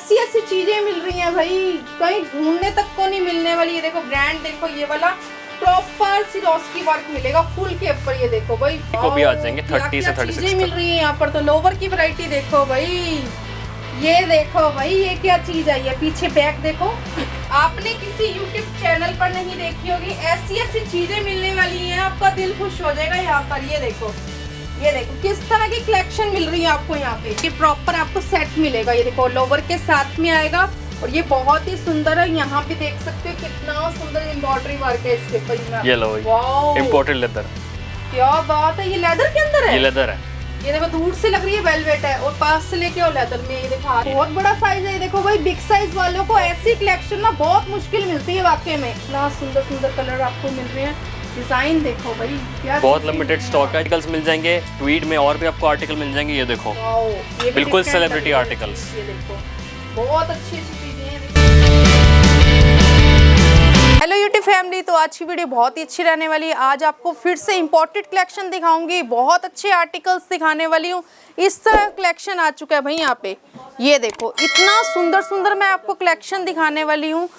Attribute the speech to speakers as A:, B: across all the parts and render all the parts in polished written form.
A: ऐसी ऐसी चीजें मिल रही हैं भाई, कहीं ढूंढने तक को नहीं मिलने वाली। ये देखो ब्रांड, देखो ये वाला प्रॉपर सिरोस्की वर्क मिलेगा फुल के ऊपर। ये देखो भाई
B: को भी आ जाएंगे 30 से 36
A: चीजें मिल रही है यहाँ पर। तो लोवर की वैरायटी देखो भाई, ये देखो भाई ये क्या चीज आई है, पीछे बैक देखो। आपने किसी YouTube चैनल पर नहीं देखी होगी, ऐसी ऐसी चीजें मिलने वाली हैं, आपका दिल खुश हो जाएगा यहाँ पर। ये देखो किस तरह की कलेक्शन मिल रही है आपको यहाँ पे। ये प्रॉपर आपको सेट मिलेगा, ये देखो लोवर के साथ में आएगा और ये बहुत ही सुंदर है। यहाँ पे देख सकते हो कितना सुंदर एम्ब्रॉयडरी वर्क है इसके ऊपर।
B: ये लो इंपोर्टेड लेदर,
A: क्या बात है, ये लेदर के अंदर है।
B: ये लेदर है,
A: ये देखो दूर से लग रही है वेलवेट है और पास से लेके और लेदर में। ये देखो बहुत बड़ा साइज है। ये देखो भाई बिग साइज वालों को ऐसी कलेक्शन ना बहुत मुश्किल मिलती है वाकई में। इतना सुंदर सुंदर कलर आपको मिल रहे हैं, डिजाइन देखो भाई क्या
B: बहुत लिमिटेड स्टॉक आर्टिकल्स मिल जाएंगे। ट्वीट में और भी आपको आर्टिकल मिल जाएंगे। ये देखो बिल्कुल सेलिब्रिटी आर्टिकल्स।
A: ये देखो बहुत अच्छी अच्छी चीजें हैं। हेलो यूट्यूब फैमिली, तो आज की वीडियो बहुत ही अच्छी रहने वाली है। आज आपको फिर से इंपोर्टेड कलेक्शन दिखाऊंगी, बहुत अच्छे आर्टिकल्स दिखाने वाली हूँ। इस तरह कलेक्शन आ चुका है भाई यहाँ पे। ये देखो इतना सुंदर सुंदर मैं आपको कलेक्शन दिखाने वाली हूँ।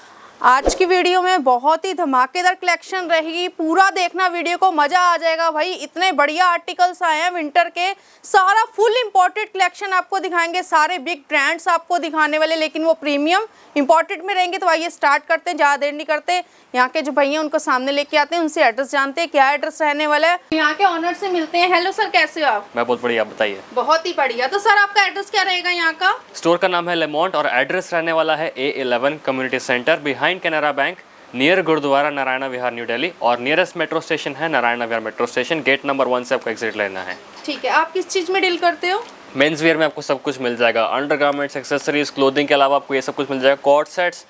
A: आज की वीडियो में बहुत ही धमाकेदार कलेक्शन रहेगी, पूरा देखना वीडियो को, मज़ा आ जाएगा भाई। इतने बढ़िया आर्टिकल्स आए हैं विंटर के, सारा फुल इंपोर्टेड कलेक्शन आपको दिखाएंगे, सारे बिग ब्रांड्स आपको दिखाने वाले, लेकिन वो प्रीमियम इंपोर्टेड में रहेंगे। तो आइए स्टार्ट करते हैं, ज़्यादा देर नहीं करते। यहाँ के जो भैया उनको सामने लेके आते हैं, उनसे एड्रेस जानते हैं, क्या एड्रेस रहने वाला है। यहाँ के ऑनर से मिलते हैं। हेलो सर, कैसे हो आप?
B: मैं बहुत बढ़िया, आप बताइए।
A: बहुत ही बढ़िया। तो सर आपका एड्रेस क्या रहेगा यहाँ का?
B: स्टोर का नाम है लेमोंट और एड्रेस रहने वाला है A11 community centre behind Canara Bank, near gurudwara Naraina Vihar New Delhi. और नियरेस्ट मेट्रो स्टेशन है Naraina Vihar metro station, gate number 1 से आपको एग्जिट लेना है।
A: ठीक है, आप किस चीज़ में डील करते हो?
B: मेंस वेयर में आपको सब कुछ मिल जाएगा, अंडरगारमेंट्स, एक्सेसरीज, क्लोथिंग के अलावा आपको ये सब कुछ मिल जाएगा। Co-ord sets,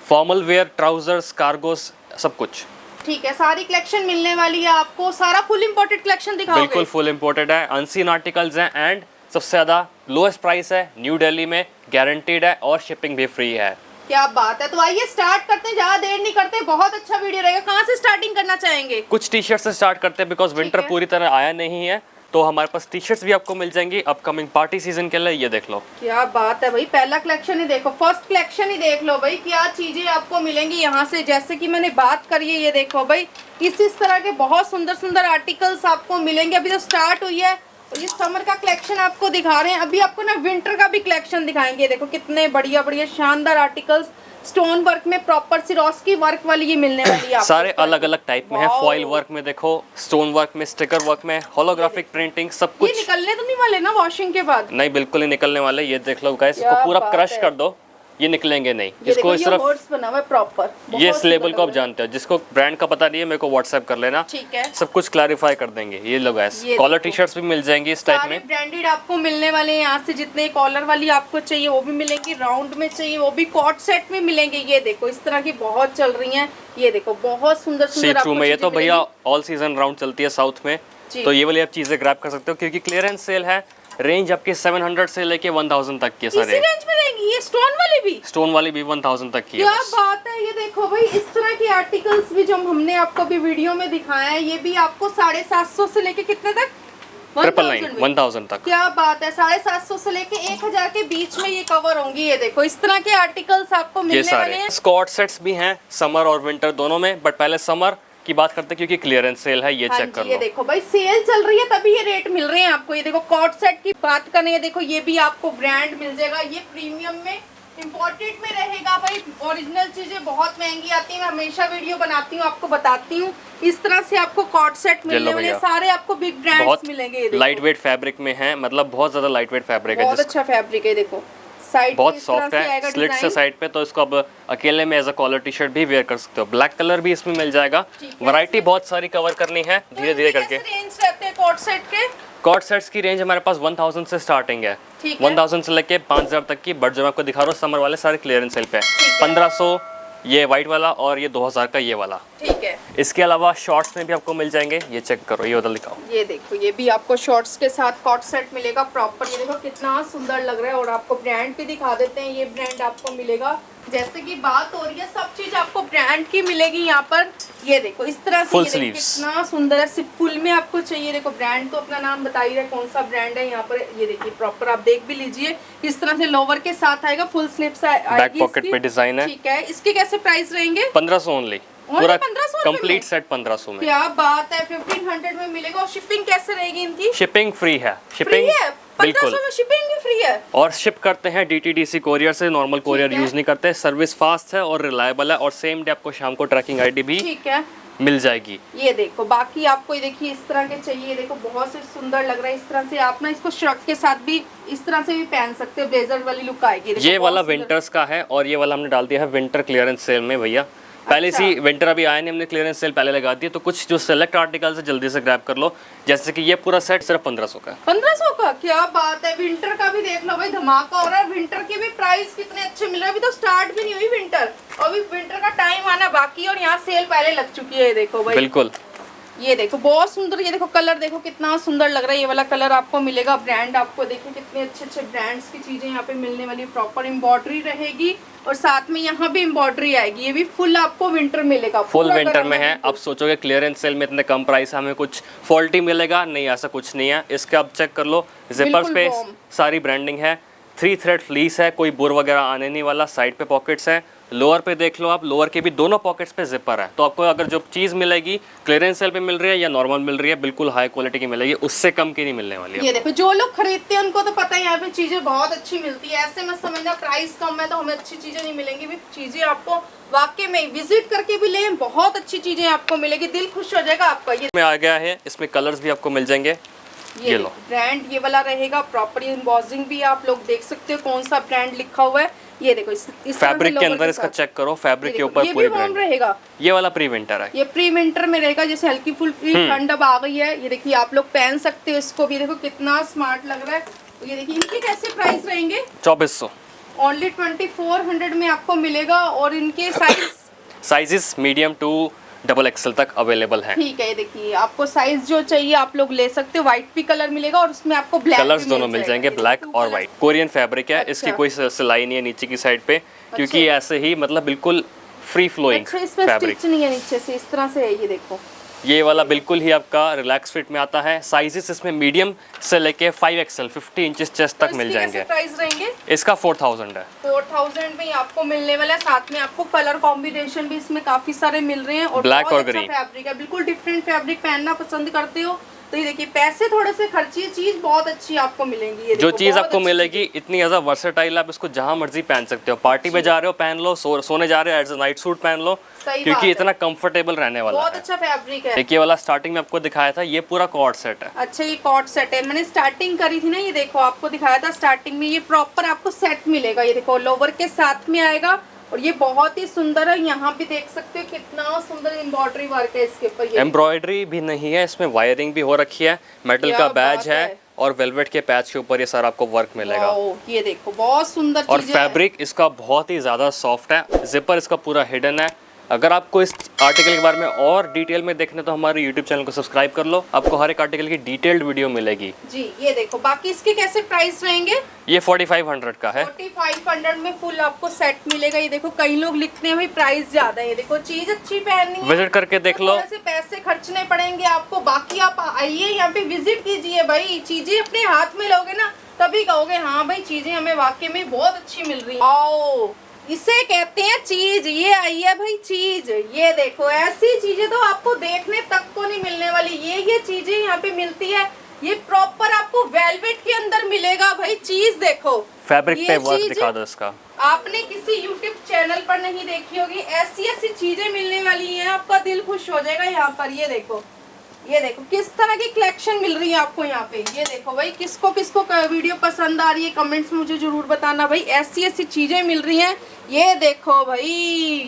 B: formal wear, trousers, cargos, सब कुछ।
A: ठीक है, सारी कलेक्शन मिलने वाली है आपको। सारा फुल इंपोर्टेड कलेक्शन दिखाओगे?
B: बिल्कुल फुल इंपोर्टेड है, अनसीन आर्टिकल्स हैं एंड सबसे ज़्यादा लोएस्ट प्राइस है, न्यू दिल्ली में गारंटीड है और शिपिंग भी फ्री है।
A: क्या बात है। तो आइए स्टार्ट करते हैं, ज़्यादा देर नहीं करते, बहुत अच्छा वीडियो रहेगा। कहाँ से स्टार्टिंग करना चाहेंगे?
B: कुछ टी शर्ट से स्टार्ट करते हैं बिकॉज विंटर पूरी तरह आया नहीं है, तो हमारे पास टी शर्ट्स भी आपको मिल जाएंगी अपकमिंग पार्टी सीजन के लिए। ये देख लो,
A: क्या बात है भाई, पहला कलेक्शन ही देखो, फर्स्ट कलेक्शन ही देख लो भाई, क्या चीजें आपको मिलेंगी यहाँ से। जैसे कि मैंने बात करी है, ये देखो भाई इस तरह के बहुत सुंदर सुंदर आर्टिकल्स आपको मिलेंगे। अभी तो स्टार्ट हुई है और ये समर का कलेक्शन आपको दिखा रहे हैं। अभी आपको ना विंटर का भी कलेक्शन दिखाएंगे। देखो कितने बढ़िया बढ़िया शानदार आर्टिकल्स, स्टोन वर्क में प्रॉपर सिरोस्की वर्क वाली ये मिलने वाली है।
B: सारे अलग अलग टाइप में है, फॉइल वर्क में देखो, स्टोन वर्क में, स्टिकर वर्क में, होलोग्राफिक प्रिंटिंग, सब कुछ।
A: ये निकलने तो नहीं वाले ना वॉशिंग के बाद?
B: नहीं, बिल्कुल ही निकलने वाले। ये देख लो गाइस, इसको पूरा क्रश कर दो, ये निकलेंगे नहीं।
A: इसको इस तरफ बना हुआ है प्रॉपर।
B: ये इस लेबल को आप जानते हो, जिसको ब्रांड का पता नहीं है मेरे को व्हाट्सएप कर लेना,
A: ठीक है,
B: सब कुछ क्लैरिफाई कर देंगे। ये लो गाइस, कॉलर टी शर्ट्स भी मिल जाएंगी इस टाइप में,
A: ब्रांडेड आपको मिलने वाले हैं। यहाँ से जितने कॉलर वाली आपको चाहिए वो भी मिलेंगी, राउंड में चाहिए वो भी, कॉट सेट में मिलेंगे। ये देखो इस तरह की बहुत चल रही हैं। ये देखो बहुत सुंदर सुंदर
B: सी थ्रू में। ये तो भैया ऑल सीजन राउंड चलती है साउथ में, तो ये वाली आप चीजें ग्रैब कर सकते हो क्योंकि क्लियरेंस सेल है। रेंज आपकी 700 से लेके 1000 तक की सारे
A: रेंज में रहेंगी। ये स्टोन वाली भी
B: 1000 तक की है।
A: क्या बात है। ये देखो भाई इस तरह के आर्टिकल्स भी जो हमने आपको अभी वीडियो में दिखाया है, ये भी आपको 750 से लेके कितने तक?
B: 1000 तक।
A: क्या बात है, 750 से लेके 1000 के बीच में ये कवर होंगी। ये देखो इस तरह के आर्टिकल्स आपको मिलने वाले हैं।
B: स्कॉट सेट्स भी हैं समर और विंटर दोनों में, बट पहले समर की बात करते हैं क्योंकि क्लियरेंस सेल है। ये चेक कर लो,
A: ये देखो भाई सेल चल रही है तभी ये रेट मिल रहे हैं आपको। ये देखो कॉट सेट की बात करें, ये देखो ये भी आपको ब्रांड मिल जाएगा। ये प्रीमियम में इंपोर्टेड में रहेगा भाई। ओरिजिनल चीजें बहुत महंगी आती है, मैं हमेशा वीडियो बनाती हूँ आपको बताती हूँ। इस तरह से आपको कॉट सेट मिलने वाले, सारे आपको बिग ब्रांड्स मिलेंगे।
B: लाइट वेट फैब्रिक में है, मतलब बहुत ज्यादा लाइट वेट फैब्रिक है,
A: बहुत अच्छा फैब्रिक है। देखो साइड
B: बहुत सॉफ्ट है, स्लिट से साइड पे, तो इसको अब अकेले में as a collar T shirt भी वेयर कर सकते हो। ब्लैक कलर भी इसमें मिल जाएगा। वैरायटी बहुत सारी कवर करनी है धीरे धीरे करके।
A: रेंज रहते हैं कॉट सेट के?
B: कॉट सेट्स की रेंज हमारे पास 1000 से स्टार्टिंग है, 1000 से लेके 5000 तक की। बट जो मैं आपको दिखा रहा हूँ समर वाले सारे क्लियरेंस सेल पे है। 1500 ये व्हाइट वाला और ये 2000 का ये वाला।
A: ठीक है,
B: इसके अलावा शॉर्ट्स में भी आपको मिल जाएंगे, ये चेक करो, ये उधर दिखाओ।
A: ये देखो ये भी आपको शॉर्ट्स के साथ कॉट सेट मिलेगा प्रॉपर। ये देखो कितना सुंदर लग रहा है। और आपको ब्रांड भी दिखा देते हैं, ये ब्रांड आपको मिलेगा, जैसे कि बात हो रही है सब चीज आपको ब्रांड की मिलेगी यहाँ पर। ये देखो इस तरह से
B: फुल
A: ये देखो
B: स्लीव्स।
A: कितना सुंदर है। सिर्फ फुल में आपको चाहिए, देखो ब्रांड तो अपना नाम बता ही रहा है कौन सा ब्रांड है यहाँ पर। ये देखिए प्रॉपर आप देख भी लीजिए, इस तरह से लोवर के साथ आएगा, फुल स्लीव्स आएगी,
B: बैक पॉकेट पे डिजाइन है।
A: ठीक है, इसके कैसे प्राइस रहेंगे?
B: 1500 ओनली,
A: Only
B: पूरा
A: 1500
B: कंप्लीट सेट 1500 में।
A: क्या बात है, 1500 में मिलेगा। और शिपिंग कैसे रहेगी इनकी?
B: शिपिंग फ्री है,
A: फ्री
B: शिपिंग
A: है, 1500
B: बिल्कुल।
A: में शिपिंग भी फ्री है।
B: और शिप करते हैं DTDC कोरियर से, नॉर्मल कोरियर
A: है।
B: यूज नहीं करते। सर्विस फास्ट है और रिलायबल है, और सेम डे आपको शाम को ट्रैकिंग आईडी भी
A: ठीक है,
B: मिल जाएगी।
A: ये देखो बाकी आपको ये देखिए इस तरह के चाहिए, देखो बहुत से सुंदर लग रहा है। इस तरह से आप ना इसको शर्ट के साथ भी इस तरह से भी पहन सकते हो, ब्लेजर वाली लुक आएगी। देखो,
B: ये
A: बहुत
B: वाला
A: सुंदर।
B: विंटर्स का है, और ये वाला हमने डाल दिया है विंटर क्लियरेंस सेल में भैया। पहले
A: अच्छा।
B: से विंटर अभी आया नहीं, हमने क्लियरेंस सेल पहले लगा दी है, तो कुछ जो सेलेक्ट आर्टिकल्स है जल्दी से ग्रैब कर लो। जैसे कि ये पूरा सेट सिर्फ 1500 का है।
A: 1500 का, क्या बात है। विंटर का भी देख लो भाई, धमाका हो रहा है। विंटर के भी प्राइस कितने अच्छे मिल रहे हैं। अभी तो स्टार्ट भी नहीं हुई विंटर, अभी विंटर का टाइम आना बाकी, और यहाँ सेल पहले लग चुकी है। देखो भाई
B: बिल्कुल,
A: ये देखो बहुत सुंदर, ये देखो कलर देखो कितना सुंदर लग रहा है। ये वाला कलर आपको मिलेगा। ब्रांड आपको देखिए कितने अच्छे अच्छे ब्रांड्स की चीजें यहाँ पे मिलने वाली। प्रॉपर एम्ब्रॉयडरी रहेगी, और साथ में यहाँ भी एम्ब्रॉयडरी आएगी। ये भी फुल आपको विंटर मिलेगा,
B: फुल
A: पूरा
B: विंटर
A: गरम
B: में है।
A: बिल्कुल।
B: अब सोचोगे क्लियरेंस सेल में इतने कम प्राइस हमें कुछ फॉल्टी मिलेगा, नहीं ऐसा कुछ नहीं है। इसके आप चेक कर लो, जिपर्स पे
A: warm।
B: सारी ब्रांडिंग है, 3 थ्रेड फ्लीस है, कोई बुर वगैरह आने नहीं वाला। साइड पे पॉकेट्स है, लोअर पे देख लो आप, लोअर के भी दोनों पॉकेट्स पे जिपर है। तो आपको अगर जो चीज़ मिलेगी क्लियरेंस सेल पे मिल रही है या नॉर्मल मिल रही है, बिल्कुल हाई क्वालिटी की मिलेगी, उससे कम की नहीं मिलने वाली है।
A: ये देखो जो लोग खरीदते हैं उनको तो पता है यहाँ पे चीजें बहुत अच्छी मिलती है। ऐसे मत समझना प्राइस कम है तो हमें अच्छी चीजें नहीं मिलेंगी। भी चीजें आपको वाकई में विजिट करके भी लें, बहुत अच्छी चीजें आपको मिलेगी, दिल खुश हो जाएगा आपका। ये
B: में आ गया है, इसमें कलर्स भी आपको मिल जाएंगे। ये लो,
A: ब्रांड ये वाला रहेगा। प्रॉपर एम्बॉसिंग भी आप लोग देख सकते हो कौन सा ब्रांड लिखा हुआ है। ये देखो इस तरह से
B: फैब्रिक के
A: लोगों
B: अंदर इसका
A: साथ।
B: चेक करो, फैब्रिक
A: ये
B: के
A: देखो,
B: ऊपर
A: ये
B: पूरी
A: भी वार्म
B: ब्रांड।
A: रहेगा।
B: ये वाला प्री विंटर है,
A: ये प्री विंटर में रहेगा, जैसे हल्की फुल्की ठंड अब आ गई है। ये देखिए आप लोग पहन सकते हो इसको भी, देखो कितना स्मार्ट लग रहा है। ये देखिए इनके कैसे प्राइस रहेंगे?
B: 2400।
A: ओनली 2400 में आपको मिलेगा। और इनके size
B: sizes medium to XXL तक अवेलेबल है।
A: ठीक है, ये देखिए आपको साइज जो चाहिए आप लोग ले सकते हो। व्हाइट भी कलर मिलेगा, और उसमें आपको ब्लैक
B: कलर्स दोनों मिल जाएंगे, ब्लैक और व्हाइट। कोरियन फैब्रिक है,
A: अच्छा।
B: इसकी कोई सिलाई नहीं है नीचे की साइड पे, क्योंकि ऐसे ही मतलब बिल्कुल फ्री फ्लोइंग
A: अच्छा, इसमें
B: फैब्रिक।
A: स्टिच नहीं है नीचे से, इस तरह से है। ये देखो
B: ये वाला बिल्कुल ही आपका रिलैक्स फिट में आता है। साइजेस इसमें मीडियम से लेके 5XL 50 इंचेस चेस्ट तक मिल जाएंगे।
A: प्राइस रहेंगे?
B: इसका 4000 है।
A: 4000 में ही आपको मिलने वाला है। साथ में आपको कलर कॉम्बिनेशन भी इसमें काफी सारे मिल रहे हैं, और
B: Black
A: बहुत
B: और
A: अच्छा
B: green।
A: फैब्रिक है। बिल्कुल डिफरेंट फैब्रिक पहनना पसंद करते हो तो ये देखिए पैसे थोड़े से खर्चिए, चीज बहुत अच्छी आपको मिलेंगी। ये
B: जो
A: देखो,
B: चीज़
A: बहुत
B: आपको
A: अच्छी
B: मिलेगी इतनी ज़्यादा वर्सेटाइल, आप इसको जहाँ मर्जी पहन सकते हो। पार्टी में जा रहे हो पहन लो, सोने जा रहे हो एज अ नाइट सूट पहन लो,
A: सही बात
B: क्योंकि
A: है।
B: इतना कंफर्टेबल रहने वाला
A: बहुत
B: है।
A: अच्छा फैब्रिक है।
B: एक ये वाला स्टार्टिंग में आपको दिखाया था, ये पूरा कॉर्ड सेट है।
A: अच्छा, ये कॉट सेट है, मैंने स्टार्टिंग करी थी ना, ये देखो आपको दिखाया था स्टार्टिंग में। ये प्रॉपर आपको सेट मिलेगा। ये देखो लोवर के साथ में आएगा, और ये बहुत ही सुंदर है। यहाँ भी देख सकते हो कितना सुंदर एम्ब्रॉयडरी वर्क है इसके ऊपर। ये
B: एम्ब्रॉयडरी भी नहीं है इसमें, वायरिंग भी हो रखी है, मेटल
A: क्या
B: का
A: बात
B: बैज है,
A: है।
B: और वेलवेट के पैच के ऊपर ये सारा आपको वर्क मिलेगा।
A: वाओ, ये देखो बहुत सुंदर
B: और
A: चीजें हैं।
B: फैब्रिक इसका बहुत ही ज़्यादा सॉफ्ट है। जिपर इसका पूरा हिडन है। अगर आपको इस आर्टिकल के बारे में और डिटेल में देखने तो हमारे यूट्यूब चैनल को सब्सक्राइब कर लो, आपको हर एक आर्टिकल की डिटेल्ड वीडियो मिलेगी।
A: जी ये देखो बाकी इसके कैसे प्राइस रहेंगे?
B: ये 4500 का है।
A: 4500 में फुल आपको सेट मिलेगा। ये देखो कई लोग लिखते हैं भाई प्राइस ज्यादा है। ये देखो चीज अच्छी पहननी है,
B: विजिट करके देख लो।
A: थोड़े से पैसे खर्चने पड़ेंगे आपको। बाकी आप आइए यहाँ पे विजिट कीजिए भाई, चीजें अपने हाथ में लोगे ना तभी कहोगे हाँ भाई चीजें हमें वाकई में बहुत अच्छी मिल रही है। आओ, इसे कहते हैं चीज। ये आई है भाई चीज। ये देखो ऐसी चीजें तो आपको देखने तक को नहीं मिलने वाली। ये चीजें यहाँ पे मिलती है। ये प्रॉपर आपको वेलवेट के अंदर मिलेगा भाई। चीज देखो,
B: फैब्रिक
A: ये
B: पे वर्क
A: चीज
B: दिखा दो इसका।
A: आपने किसी YouTube चैनल पर नहीं देखी होगी। ऐसी ऐसी चीजें मिलने वाली हैं, आपका दिल खुश हो जाएगा यहाँ पर। ये देखो किस तरह की कलेक्शन मिल रही है आपको यहाँ पे। ये देखो भाई किसको किसको वीडियो पसंद आ रही है कमेंट्स में मुझे जरूर बताना भाई। ऐसी ऐसी चीजें मिल रही हैं। ये देखो भाई,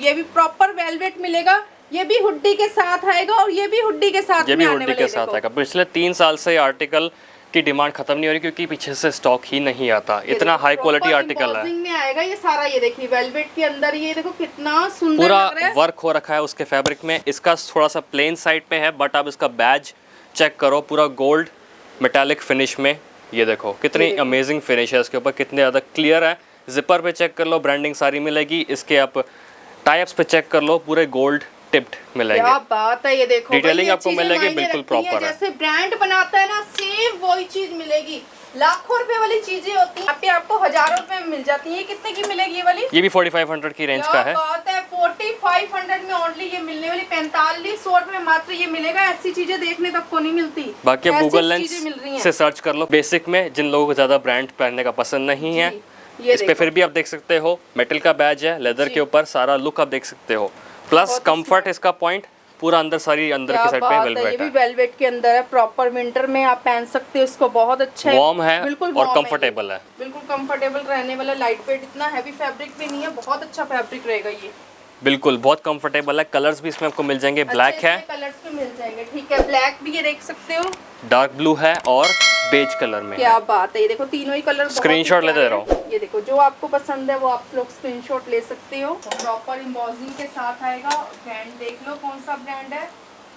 A: ये भी प्रॉपर वेलवेट मिलेगा। ये भी हुड्डी के साथ आएगा, और ये भी हुड्डी के साथ
B: ये भी
A: में आने
B: हुड्डी
A: वाले
B: के साथ आएगा। पिछले 3 साल से ये आर्टिकल की डिमांड खत्म नहीं हो रही क्योंकि पीछे से स्टॉक ही नहीं आता, इतना हाई क्वालिटी आर्टिकल है।
A: में आएगा ये सारा, ये देखिए वेलवेट के अंदर, ये देखो कितना सुंदर
B: पूरा
A: लग रहा है।
B: वर्क हो रखा है उसके फैब्रिक में। इसका थोड़ा सा प्लेन साइड पे है, बट आप इसका बैज चेक करो, पूरा गोल्ड मेटालिक फिनिश में। ये देखो कितनी अमेजिंग फिनिश है इसके ऊपर, कितने ज़्यादा क्लियर है। जिपर पे चेक कर लो, ब्रांडिंग सारी मिलेगी। इसके आप टाइप्स पे चेक कर लो, पूरे गोल्ड टिप्ड मिलेंगे।
A: क्या बात है, ये देखो
B: डिटेलिंग आपको मिलेगी बिल्कुल प्रॉपर है।
A: जैसे ब्रांड बनाता है ना, सेम वही चीज मिलेगी। लाखों रुपए वाली चीजें होती हैं, यहाँ पे आपको हजारों रुपए में मिल जाती है। ये कितने की मिलेगी ये वाली?
B: ये भी 4500 की रेंज का है।
A: बात है, 4500 में ओनली ये मिलने वाली, 4500 में मात्र ये मिलेगा। ऐसी चीजें देखने तक को नहीं मिलती।
B: बाकी आप गूगल लेंस से सर्च कर लो। बेसिक में जिन लोगों को ज्यादा ब्रांड पहनने का पसंद नहीं है, इस पे फिर भी आप देख सकते हो मेटल का बैज है, लेदर के ऊपर सारा लुक आप देख सकते हो। प्लस कंफर्ट इसका पॉइंट पूरा अंदर, सारी अंदर की साइड पे वेलवेट है।
A: ये भी वेलवेट के अंदर है, प्रॉपर विंटर में आप पहन सकते हो इसको, बहुत अच्छा है,
B: वार्म है
A: बिल्कुल
B: और कंफर्टेबल है,
A: बिल्कुल कंफर्टेबल रहने वाला, लाइट वेट, इतना हैवी फैब्रिक भी नहीं है, बहुत अच्छा फैब्रिक रहेगा ये।
B: बिल्कुल बहुत कंफर्टेबल है। कलर्स भी इसमें आपको मिल जाएंगे, ब्लैक है,
A: कलर्स भी मिल जाएंगे, ठीक है। ब्लैक भी ये देख सकते हो,
B: डार्क ब्लू है और बेज कलर में।
A: क्या बात है, ये देखो तीनों ही कलर
B: स्क्रीनशॉट ले दे रहा हूँ।
A: ये देखो जो आपको पसंद है वो आप लोग स्क्रीनशॉट ले सकते हो। प्रॉपर एम्बॉसिंग के साथ आएगा। ब्रांड देख लो कौन सा ब्रांड है,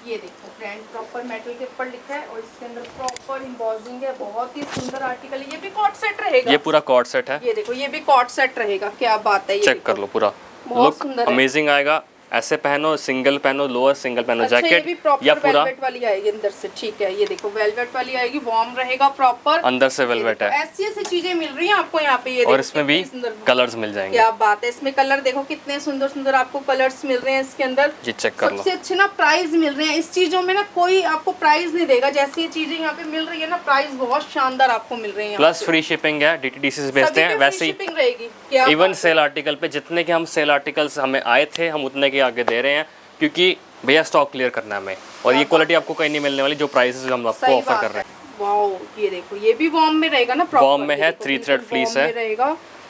A: ये देखो ब्रांड प्रॉपर मेटल के ऊपर लिखा है और इसके अंदर प्रॉपर एम्बॉसिंग है। बहुत ही सुंदर आर्टिकल है। ये भी कॉर्ड सेट रहेगा,
B: ये पूरा कॉर्ड सेट है।
A: ये देखो ये भी कॉर्ड सेट रहेगा, क्या बात है। ये
B: चेक कर लो, पूरा लुक अमेजिंग आएगा। ऐसे पहनो, सिंगल पहनो, लोअर सिंगल पहनो, जैकेट या पूरा
A: वेलवेट वाली आएगी अंदर से, ठीक है। ये देखो वेलवेट वाली आएगी, वार्म रहेगा प्रॉपर,
B: अंदर से वेलवेट है।
A: ऐसी ऐसी चीजें मिल रही हैं आपको यहाँ पे। ये
B: और इसमें भी कलर्स मिल जाएंगे।
A: क्या बात है, इसमें कलर देखो कितने सुंदर सुंदर आपको कलर्स मिल रहे हैं इसके अंदर।
B: जी चेक कर लो।
A: सबसे अच्छे ना प्राइस मिल रहे हैं इस चीजों में ना, कोई आपको प्राइस नहीं देगा। जैसी ये चीजें यहाँ पे मिल रही है ना, प्राइस बहुत शानदार आपको मिल रही है।
B: प्लस फ्री शिपिंग है, डीटीडीसी से भेजते हैं। वैसे ही
A: शिपिंग रहेगी।
B: इवन सेल आर्टिकल पे जितने के हम सेल आर्टिकल्स हमें आए थे, हम उतने के आगे दे रहे हैं, क्योंकि भैया स्टॉक क्लियर करना है हमें। और ये क्वालिटी आपको कहीं नहीं मिलने वाली जो प्राइसेस हम आपको ऑफर कर रहे हैं।
A: वाओ, ये देखो ये भी वार्म में रहेगा ना, प्रॉपर
B: वार्म में है, 3 थ्रेड फ्लीस है
A: रहेगा।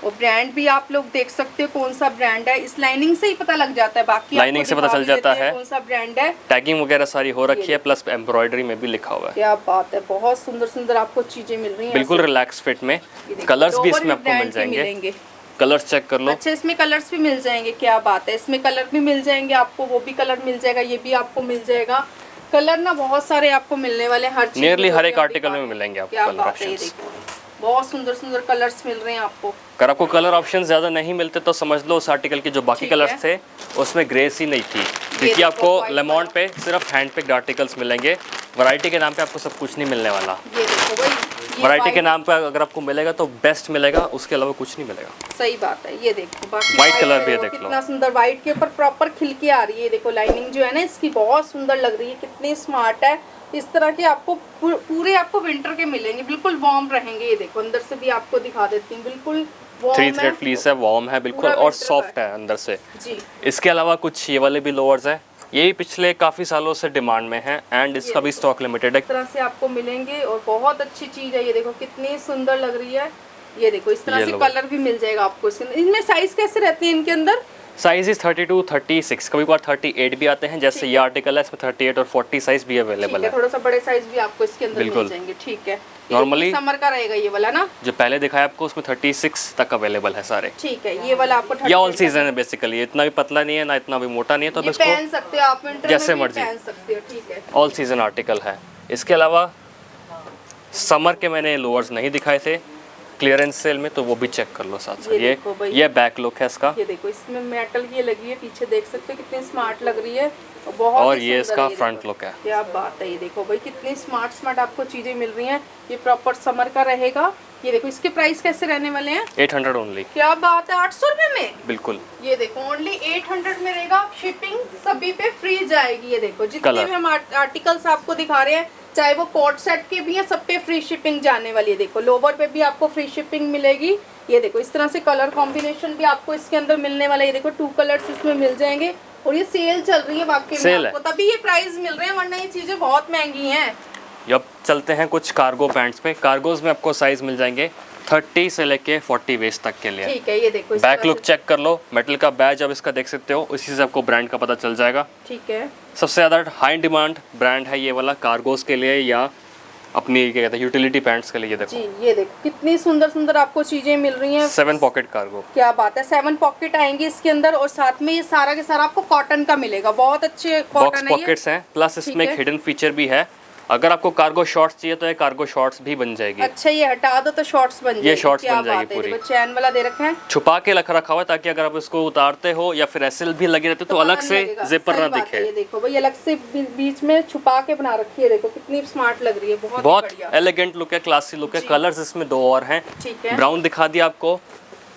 A: और ब्रांड भी आप लोग देख सकते हो कौन सा ब्रांड है, इस लाइनिंग से ही पता लग जाता है। बाकी
B: लाइनिंग से पता चल जाता है
A: कौन सा ब्रांड है।
B: टैगिंग वगैरह सारी हो रखी है, प्लस एम्ब्रॉयडरी में भी लिखा हुआ है।
A: क्या बात है, बहुत सुंदर सुंदर आपको चीजें मिल रही हैं,
B: बिल्कुल रिलैक्स फिट में। कलर्स भी इसमें आपको मिल जाएंगे, कलर्स चेक कर लो।
A: अच्छा इसमें कलर्स भी मिल जाएंगे, क्या बात है। इसमें कलर भी मिल जाएंगे आपको, वो भी कलर मिल जाएगा, ये भी आपको मिल जाएगा। कलर ना बहुत सारे आपको मिलने वाले, हर चीज
B: नियरली हर एक आर्टिकल में मिलेंगे आपको कलर ऑप्शंस।
A: बहुत सुंदर सुंदर कलर्स मिल रहे हैं आपको।
B: अगर आपको कलर ऑप्शन ज़्यादा नहीं मिलते तो समझ लो उस आर्टिकल के जो बाकी कलर्स थे उसमें ग्रेस ही नहीं थी, क्योंकि आपको लेमॉन्ड पे सिर्फ हैंड पिक्ड आर्टिकल्स मिलेंगे। वैरायटी के नाम पे आपको सब कुछ नहीं मिलने वाला।
A: ये देखो भाई,
B: वैरायटी के नाम पे अगर आपको मिलेगा तो बेस्ट मिलेगा, उसके अलावा कुछ नहीं मिलेगा।
A: सही बात है। ये देखो बाकी
B: व्हाइट कलर भी है, देख लो
A: कितना सुंदर, व्हाइट के ऊपर प्रॉपर खिलके आ रही है। देखो लाइनिंग जो है ना इसकी बहुत सुंदर लग रही है, कितनी स्मार्ट है। इस तरह के आपको पूरे आपको विंटर के मिलेंगे, बिल्कुल वार्म रहेंगे। ये देखो अंदर से भी आपको दिखा देती हूँ, बिल्कुल
B: 3 थ्रेड फ्लीस है, वार्म है बिल्कुल और सॉफ्ट है अंदर से जी। इसके अलावा कुछ ये वाले भी लोअर्स हैं, ये भी पिछले काफ़ी सालों से डिमांड में है एंड इसका भी स्टॉक लिमिटेड है।
A: इस तरह से आपको मिलेंगे और बहुत अच्छी चीज़ है। ये देखो कितनी सुंदर लग रही है। ये देखो इस तरह से कलर भी मिल जाएगा आपको इसके। इनमें साइज कैसे रहती है इनके अंदर?
B: साइज 32, 36, कभी कभार 38 भी आते हैं। जैसे ये आर्टिकल है इसमें 38 और 40 साइज भी अवेलेबल है।
A: थोड़ा सा बड़े साइज भी आपको इसके अंदर मिल जाएंगे, ठीक है।
B: नॉर्मली
A: समर का रहेगा ये वाला ना,
B: जो पहले दिखाया आपको उसमें 36 तक अवेलेबल है सारे,
A: ठीक है। ये वाला आपको
B: ये ऑल सीजन है बेसिकली, इतना भी पतला नहीं है ना इतना भी मोटा नहीं है, तो आप इसको
A: पहन सकते हो, आप विंटर
B: जैसे
A: में
B: मर्जी
A: पहन सकते हो, ठीक है।
B: ऑल सीजन आर्टिकल है। इसके अलावा समर के मैंने लोअर्स नहीं दिखाए थे क्लियरेंस सेल में, तो वो भी चेक कर लो साथ साथ। ये बैक लुक है इसका,
A: ये देखो इसमें मेटल की लगी है, पीछे देख सकते हो कितनी स्मार्ट लग रही है और बहुत
B: और ये इसका फ्रंट लुक है।
A: क्या बात है, ये देखो भाई कितनी स्मार्ट आपको चीजें मिल रही हैं। ये प्रॉपर समर का रहेगा। ये देखो इसके प्राइस कैसे रहने वाले हैं?
B: 800 ओनली।
A: क्या बात है, 800 रुपए में?
B: बिल्कुल।
A: ये देखो ओनली 800 में रहेगा, शिपिंग सभी पे फ्री जाएगी। ये देखो जितने भी हम आर्टिकल्स आपको दिखा रहे हैं, चाहे वो कोट सेट के भी हैं, सब पे फ्री शिपिंग जाने वाली है। देखो लोवर पे भी आपको फ्री शिपिंग मिलेगी। ये देखो इस तरह से कलर कॉम्बिनेशन भी आपको इसके अंदर मिलने वाला है। ये देखो 2 कलर्स इसमें मिल जाएंगे और ये सेल चल रही है वाकई में आपको, तभी ये प्राइस मिल रहे हैं, वरना ये चीजें बहुत महंगी हैं।
B: अब चलते हैं कुछ कार्गो पैंट्स पे। कार्गोज में आपको साइज मिल जाएंगे 30 से लेके 40 वेस्ट तक के लिए,
A: ठीक है। ये देखो
B: बैक लुक चेक कर लो, मेटल का बैज अब इसका देख सकते हो, इसी से आपको ब्रांड का पता चल जाएगा,
A: ठीक है।
B: सबसे ज़्यादा हाई डिमांड ब्रांड है ये वाला कार्गोज के लिए या अपनी क्या कहते हैं यूटिलिटी पैंट्स के लिए। देखो
A: जी ये देखो कितनी सुंदर सुंदर आपको चीजें मिल रही हैं।
B: 7 पॉकेट कार्गो,
A: क्या बात है, 7 पॉकेट आएंगे इसके अंदर और साथ में ये सारा के सारा आपको कॉटन का मिलेगा। बहुत अच्छे
B: बॉक्स
A: कॉटन है ये।
B: पॉकेट्स हैं, प्लस इसमें
A: ठीक
B: एक
A: है।
B: हिडन फीचर भी है। अगर आपको कार्गो शॉर्ट्स चाहिए तो ये कार्गो शॉर्ट्स भी बन जाएगी।
A: अच्छा ये हटा दो तो शॉर्ट्स बन जाएगी।
B: ये शॉर्ट्स
A: क्या
B: बन जाएगी
A: बात है,
B: पूरी।
A: देखो चैन वाला दे रखा है,
B: छुपा के रखा हुआ है ताकि अगर आप इसको उतारते हो या फिर ऐसे भी लगे रहते तो अलग
A: पता
B: से
A: नहीं लगेगा।
B: जिपर
A: सही
B: ना
A: बात है,
B: दिखे।
A: ये देखो भाई अलग से बीच में छुपा के बना रखी है। देखो कितनी स्मार्ट लग रही है, बहुत
B: बहुत
A: बढ़िया।
B: एलिगेंट लुक है, क्लासी लुक है।
A: जी।
B: कलर्स इसमें 2 और हैं।
A: ठीक है
B: ब्राउन दिखा दिया आपको,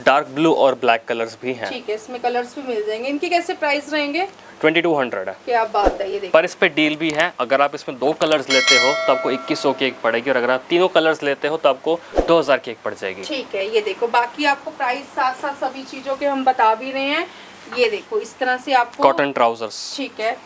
B: डार्क ब्लू और ब्लैक कलर्स भी हैं।
A: ठीक है, इसमें कलर्स भी मिल जाएंगे। इनके कैसे प्राइस रहेंगे?
B: 2200 है।
A: क्या बात है, ये देखो
B: पर इस पे डील भी है। अगर आप इसमें 2 कलर्स लेते हो तो आपको 2100 की एक पड़ेगी, और अगर आप तीनों कलर्स लेते हो तो आपको 2000 की एक पड़ जाएगी।
A: ठीक है। ये देखो बाकी आपको प्राइस साथ साथ सभी चीजों के हम बता भी रहे हैं। ये देखो इस तरह से आपको
B: कॉटन ट्राउजर्स
A: ठीक है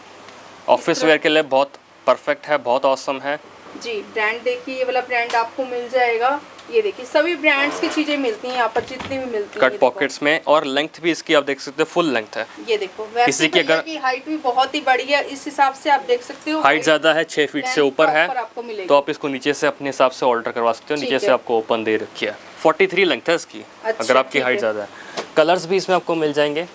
B: ऑफिस वेयर के लिए बहुत परफेक्ट है, बहुत ऑसम है।
A: जी। ब्रांड देखिए, ये वाला ब्रांड आपको मिल जाएगा। ये देखिए सभी ब्रांड्स की चीजें मिलती हैं यहाँ पर, जितनी भी मिलती हैं।
B: कट पॉकेट्स में, और लेंथ भी इसकी आप देख सकते हो फुल लेंथ है।
A: ये देखो वैसे
B: किसी की
A: भैया
B: अगर
A: की हाइट भी बहुत ही बड़ी है, इस हिसाब से आप देख सकते हो।
B: हाइट ज्यादा है, 6 फीट से ऊपर है,
A: आपको मिलेगी।
B: तो आप इसको नीचे से अपने हिसाब से ऑल्टर करवा सकते हो।
A: ठीक
B: नीचे से
A: है।
B: आपको ओपन दे रखी है। 43 लेंथ है इसकी।
A: अच्छा,
B: अगर आपकी
A: ठीक
B: हाइट
A: है।
B: ज्यादा है। कलर्स भी इसमें आपको मिल जाएंगे।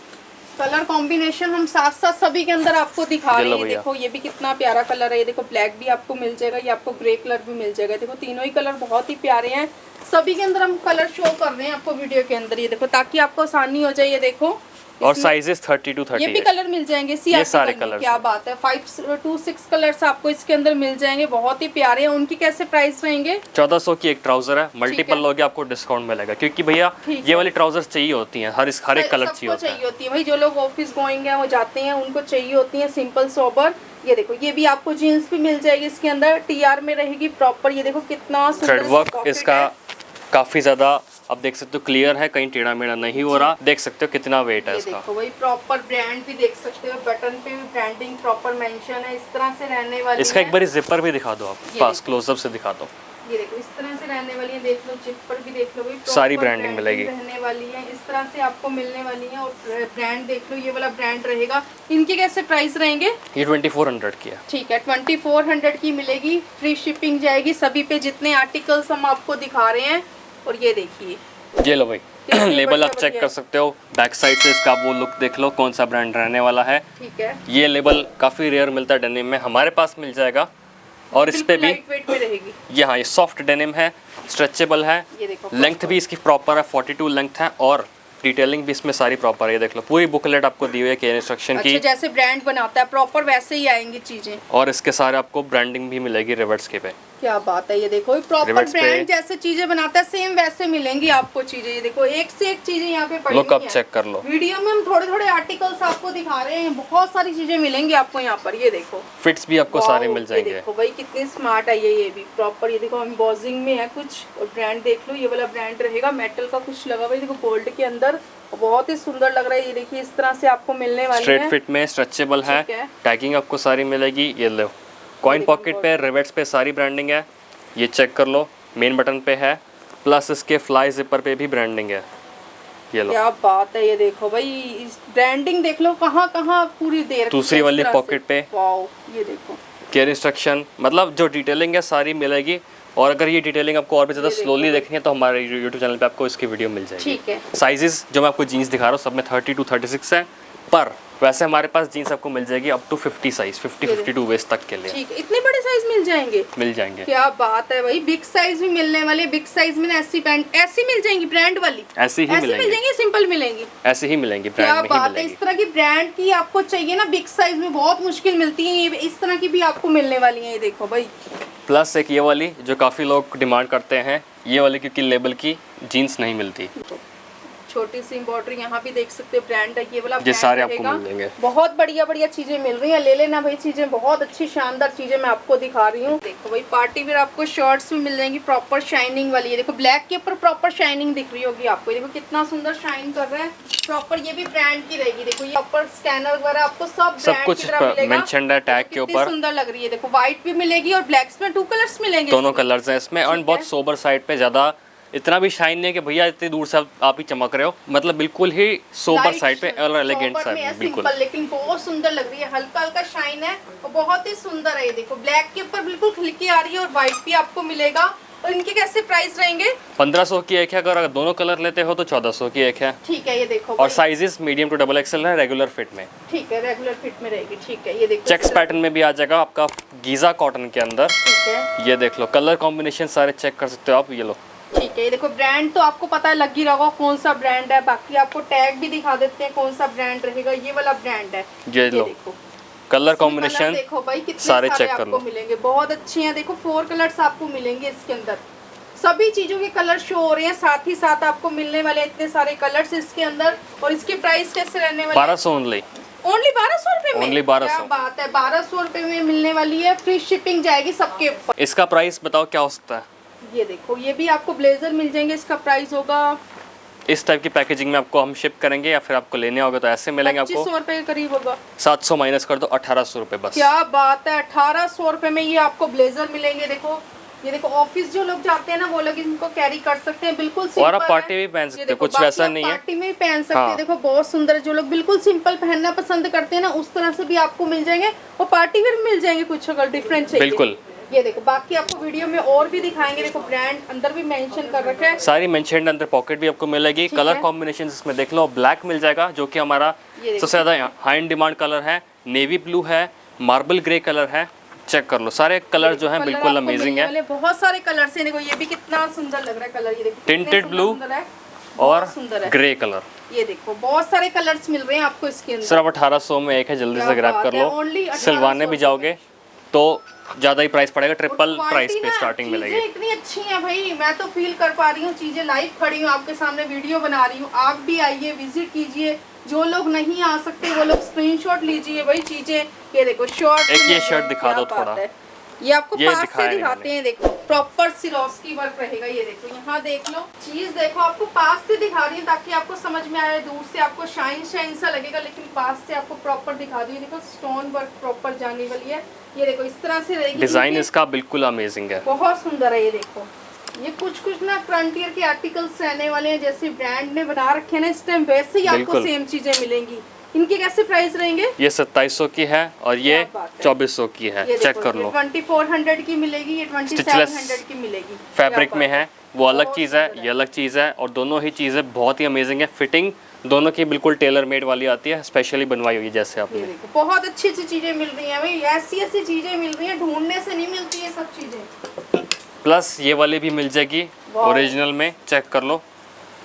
A: कलर कॉम्बिनेशन हम साथ साथ सभी के अंदर आपको दिखा रहे
B: ये लो
A: हैं।
B: भैया।
A: देखो ये भी कितना प्यारा कलर है। ये देखो ब्लैक भी आपको मिल जाएगा, ये आपको ग्रे कलर भी मिल जाएगा। देखो तीनों ही कलर बहुत ही प्यारे हैं। सभी के अंदर हम कलर शो कर रहे हैं आपको वीडियो के अंदर। ये देखो ताकि आपको आसानी हो जाए। ये देखो
B: और
A: इसमें
B: साइजेस 30 to 38।
A: ये भी कलर मिल जाएंगे इसी
B: ये सारे
A: आर्टिकल में।
B: colours
A: क्या
B: हैं।
A: बात है, 5 to 6 कलर्स आपको इसके अंदर मिल जाएंगे, बहुत ही प्यारे हैं। उनकी कैसे प्राइस रहेंगे?
B: 1400 की एक ट्राउजर है। मल्टीपल
A: है।
B: लोगे आपको डिस्काउंट मिलेगा, क्योंकि भैया
A: ठीक
B: ये
A: है।
B: वाली ट्राउजर्स चाहिए होती हैं, हर एक कलर
A: सबको
B: चाहिए होता है।
A: चाहिए होती है भाई, जो लोग ऑफिस गोइंग है वो जाते हैं, उनको चाहिए होती है सिंपल सोबर। ये देखो ये भी आपको जीन्स भी मिल जाएगी इसके अंदर, टीआर में रहेगी प्रॉपर। ये देखो कितना सुंदर
B: थ्रेड वर्क
A: pocket
B: इसका
A: है।
B: काफी ज्यादा आप देख सकते हो क्लियर है, कहीं टेढ़ा मेढ़ा नहीं हो रहा। देख सकते हो कितना वेट है
A: ये
B: इसका।
A: देखो भाई प्रॉपर ब्रांड भी देख सकते हो, बटन पे भी ब्रांडिंग प्रॉपर मेंशन है। इस तरह से रहने वाली
B: इसका
A: है।
B: एक बार जिपर भी दिखा दो आप,
A: ये
B: पास क्लोजअप से दिखा दो।
A: ये देखो इस तरह से रहने वाली है। देख लो जिपर भी देख लो भाई,
B: सारी
A: proper
B: branding मिलेगी।
A: रहने वाली है। इस तरह से आपको मिलने वाली है। और ब्रांड देख लो, ये वाला ब्रांड रहेगा। इनके कैसे प्राइस रहेंगे?
B: ये 2400 की है।
A: ठीक है 2400 की मिलेगी, फ्री शिपिंग जाएगी सभी पे जितने आर्टिकल्स हम आपको दिखा रहे हैं। और ये देखिए
B: ये लो भाई
A: कितनी
B: लेबल आप
A: बढ़िया
B: चेक
A: बढ़िया।
B: कर सकते हो। बैक साइड से इसका वो लुक देख लो, कौन सा ब्रांड रहने वाला है।
A: ठीक है,
B: ये लेबल काफ़ी रेयर मिलता है डेनिम में, हमारे पास मिल जाएगा। और इस पे भी
A: लाइट वेट में रहेगी।
B: ये हाँ, ये सॉफ्ट डेनिम है, स्ट्रेचेबल है।
A: ये देखो
B: लेंथ भी इसकी प्रॉपर है, 42 लेंथ है, और डिटेलिंग भी इसमें सारी प्रॉपर है। ये देख लो पूरी बुकलेट आपको दी हुई है केयर इंस्ट्रक्शन
A: अच्छा
B: की,
A: जैसे ब्रांड बनाता है प्रॉपर वैसे ही आएंगी चीजें।
B: और इसके सारे आपको ब्रांडिंग भी मिलेगी रिवर्ट्स के पे।
A: क्या बात है, ये देखो प्रॉपर
B: Rivets पे-
A: ब्रांड जैसे चीजें बनाता है सेम वैसे मिलेंगी आपको चीजें। ये देखो एक से एक चीजें यहाँ पे पड़ी
B: लुक
A: हुई
B: आप
A: हैं।
B: चेक कर लो।
A: वीडियो में हम थोड़े थोड़े आर्टिकल्स आपको दिखा रहे हैं, बहुत सारी चीजें मिलेंगी आपको यहाँ पर। ये देखो
B: फिट्स भी आपको सारे
A: वाओ,
B: मिल
A: ये
B: जाएंगे।
A: देखो भाई कितनी स्मार्ट है ये भी प्रॉपर। ये देखो एम्बोजिंग में है कुछ, और ब्रांड देख लो, ये वाला ब्रांड रहेगा। मेटल का कुछ लगा हुआ है, देखो गोल्ड के अंदर, बहुत ही सुंदर लग रहा है। ये देखिए इस तरह से आपको मिलने वाली
B: स्ट्रेट
A: है।
B: फिट में स्ट्रेचेबल है,
A: ठीक है।
B: टैगिंग आपको सारी मिलेगी। ये लो कॉइन
A: देखो
B: पॉकेट पे, रिवेट्स पे सारी ब्रांडिंग है। ये चेक कर लो, मेन बटन पे है, प्लस इसके फ्लाई जिपर पे भी ब्रांडिंग है। ये लो
A: क्या बात है, ये देखो भाई इस ब्रांडिंग देख लो कहाँ कहाँ पूरी देर
B: दूसरी वाली पॉकेट पे।
A: वाओ ये देखो
B: केयर इंस्ट्रक्शन, मतलब जो डिटेलिंग है सारी मिलेगी। और अगर ये डिटेलिंग आपको और भी ज़्यादा स्लोली देखनी है तो हमारे यूट्यूब चैनल पे आपको इसकी वीडियो मिल जाएगी।
A: ठीक है।
B: साइजेस जो मैं आपको जीन्स दिखा रहा हूँ सब में 30 to 36 है, पर वैसे हमारे पास जीन्स आपको मिल जाएगी अप टू 50 साइज, 50-52 वेस्ट तक के लिए
A: ठीक है, इतने बड़े साइज मिल जाएंगे।
B: मिल जाएंगे।
A: क्या बात है भाई, बिग साइज भी मिलने वाले। बिग साइज में ऐसी पैंट ऐसी मिल जाएंगी ब्रांड वाली,
B: ऐसी ही
A: ऐसी मिल
B: मिलेंगी,
A: जाएंगी, सिंपल मिलेंगी।
B: ऐसे ही मिलेंगी,
A: क्या
B: ब्रांड में ही
A: बात है,
B: मिलेंगी।
A: इस तरह की ब्रांड की आपको चाहिए ना बिग साइज में, बहुत मुश्किल मिलती है। ये इस तरह की भी आपको मिलने वाली है। ये देखो भाई
B: प्लस एक ये वाली जो काफ़ी लोग डिमांड करते हैं, ये वाली क्योंकि लेबल की जीन्स नहीं मिलती।
A: छोटी सी एम्ब्रॉयडरी यहाँ भी देख सकते हो, ब्रांड है ये वाला।
B: ये
A: brand
B: सारे आपको
A: रहेगा।
B: मिल जाएंगे।
A: बहुत बढ़िया बढ़िया चीजें मिल रही हैं, ले लेना भाई चीजें, बहुत अच्छी शानदार चीजें मैं आपको दिखा रही हूँ। देखो भाई पार्टी वेयर आपको शर्ट्स भी मिल जाएंगी प्रॉपर शाइनिंग वाली है। देखो ब्लैक के ऊपर प्रॉपर शाइनिंग दिख रही होगी आपको। ये देखो कितना सुंदर शाइन कर रहा है प्रॉपर। ये भी ब्रांड की रहेगी। देखो ये ऊपर स्कैनर वगैरह आपको सब
B: सब कुछ मेंशन्ड है टैग के ऊपर।
A: सुंदर लग रही है। देखो व्हाइट भी मिलेगी और ब्लैक में 2 कलर्स मिलेंगे।
B: दोनों कलर्स हैं इसमें, और बहुत सोबर साइड पे, ज़्यादा इतना भी शाइन नहीं है कि भैया इतनी दूर से आप ही चमक रहे हो, मतलब बिल्कुल ही सोबर साइड पे और एलिगेंट साइड में बिल्कुल,
A: लेकिन बहुत सुंदर लग रही है, हल्का हल्का शाइन है और बहुत ही सुंदर है। ये देखो ब्लैक के ऊपर बिल्कुल खिलकी आ रही है और व्हाइट भी आपको मिलेगा। और इनके कैसे प्राइस रहेंगे?
B: 1500 की एक है, अगर दोनों कलर लेते हो तो 1400 की एक है।
A: ठीक है, ये देखो
B: और sizes medium to double XL है, रेगुलर फिट में।
A: ठीक है, रेगुलर फिट में रहेगी। ठीक है, ये देखो
B: चेक्स पैटर्न में भी आ जाएगा आपका गीजा कॉटन के अंदर।
A: ठीक है,
B: ये देख लो, कलर कॉम्बिनेशन सारे चेक कर सकते हो आप। ये लो,
A: ठीक है, ये देखो ब्रांड तो आपको पता लग ही रहा होगा कौन सा ब्रांड है। बाकी आपको टैग भी दिखा देते हैं कौन सा ब्रांड रहेगा। ये वाला ब्रांड है।
B: ये लो,
A: देखो
B: कलर कॉम्बिनेशन
A: देखो भाई कितने
B: सारे चेक कर लो,
A: आपको मिलेंगे, बहुत अच्छे हैं। देखो 4 कलर्स आपको मिलेंगे इसके अंदर, सभी चीजों के कलर शो हो रहे हैं, साथ ही साथ आपको मिलने वाले इतने सारे कलर्स इसके अंदर। और इसके प्राइस कैसे रहने वाले?
B: 1200 ओनली
A: 1200 रुपए में।
B: ओनली 1200।
A: क्या बात है, 1200 रुपए में मिलने वाली है, फ्री शिपिंग जाएगी सबके ऊपर।
B: इसका प्राइस बताओ क्या हो सकता है?
A: ये देखो, ये भी आपको ब्लेजर मिल जाएंगे, इसका प्राइस होगा
B: इस टाइप की पैकेजिंग में आपको हम शिप करेंगे, या फिर आपको लेने होगा तो ऐसे मिलेंगे आपको।
A: 2500 रुपए के करीब होगा।
B: 700 माइनस कर दो, 1800 रुपए बस।
A: क्या बात है, 1800 रुपए में ये आपको ब्लेजर मिलेंगे। देखो ये देखो, ऑफिस जो लोग जाते हैं ना वो लोग इनको कैरी कर सकते हैं, बिल्कुल सिंपल
B: और आप पार्टी भी पहन सकते हो, कुछ वैसा नहीं है।
A: पार्टी में भी पहन सकते हैं। देखो बहुत सुंदर है, जो लोग बिल्कुल सिंपल पहनना पसंद करते हैं ना उस तरह से भी आपको मिल जाएंगे, और पार्टी वेयर मिल जाएंगे कुछ अगर डिफरेंट चाहिए।
B: बिल्कुल,
A: ये देखो, बाकी आपको वीडियो में और भी दिखाएंगे। देखो ब्रांड अंदर भी मेंशन कर रखा है,
B: सारी मेंशन्ड, अंदर पॉकेट भी आपको मिलेगी। कलर कॉम्बिनेशन इसमें देख लो, ब्लैक मिल जाएगा जो कि हमारा सबसे ज्यादा हाई इन डिमांड कलर है, नेवी ब्लू है, मार्बल ग्रे कलर है। चेक कर लो, सारे कलर जो हैं बिल्कुल अमेजिंग है।
A: बहुत सारे कलर्स हैं। देखो ये भी कितना सुंदर लग रहा है कलर, ये देखो
B: टिंटेड ब्लू और ग्रे कलर।
A: ये देखो बहुत सारे कलर्स मिल रहे हैं आपको इसके अंदर।
B: सिर्फ 1800 में एक है, जल्दी से ग्रैब कर लो। सिलवाने भी जाओगे तो ज्यादा ही प्राइस पड़ेगा, ट्रिपल प्राइस पे स्टार्टिंग मिलेगी।
A: इतनी अच्छी है भाई, मैं तो फील कर पा रही हूँ, चीजें लाइव खड़ी हूँ आपके सामने, वीडियो बना रही हूँ। आप भी आइए, विजिट कीजिए। जो लोग नहीं आ सकते वो लोग स्क्रीनशॉट लीजिए भाई चीजें। ये देखो शर्ट,
B: एक ये शर्ट दिखा दो थोड़ा,
A: ये आपको पास से दिखाते हैं। देखो प्रॉपर सिरोस्की वर्क रहेगा। ये देखो यहाँ देख लो, चीज देखो, आपको पास से दिखा रही है ताकि आपको समझ में आए। दूर से आपको शाइन शाइन सा लगेगा, लेकिन पास से आपको प्रॉपर दिखा दी। देखो स्टोन वर्क प्रॉपर जाने वाली है। ये देखो इस तरह से रहेगी,
B: डिजाइन इसका बिल्कुल अमेजिंग है,
A: बहुत सुंदर है। ये देखो, ये कुछ ना फ्रंटियर के आर्टिकल्स रहने वाले हैं, जैसे ब्रांड ने बना रखे हैं ना इस टाइम, वैसे ही आपको सेम चीजें मिलेंगी। इनके कैसे प्राइस रहेंगे? ये
B: 2700 की है और ये 2400 की है। चेक कर लो,
A: 2400 की मिलेगी, ये 2700 की मिलेगी।
B: फैब्रिक में है, वो अलग चीज़ है, ये अलग चीज़ है। और दोनों ही चीज़ें बहुत ही अमेजिंग है। फिटिंग दोनों की बिल्कुल टेलर मेड वाली आती है, स्पेशली बनवाई हुई जैसे आपने।
A: बहुत अच्छी अच्छी चीजें मिल रही हैं भाई, ऐसी चीजें मिल रही हैं, ढूंढने से नहीं मिलती ये सब चीजें।
B: प्लस ये वाली भी मिल जाएगी ओरिजिनल में, चेक कर लो।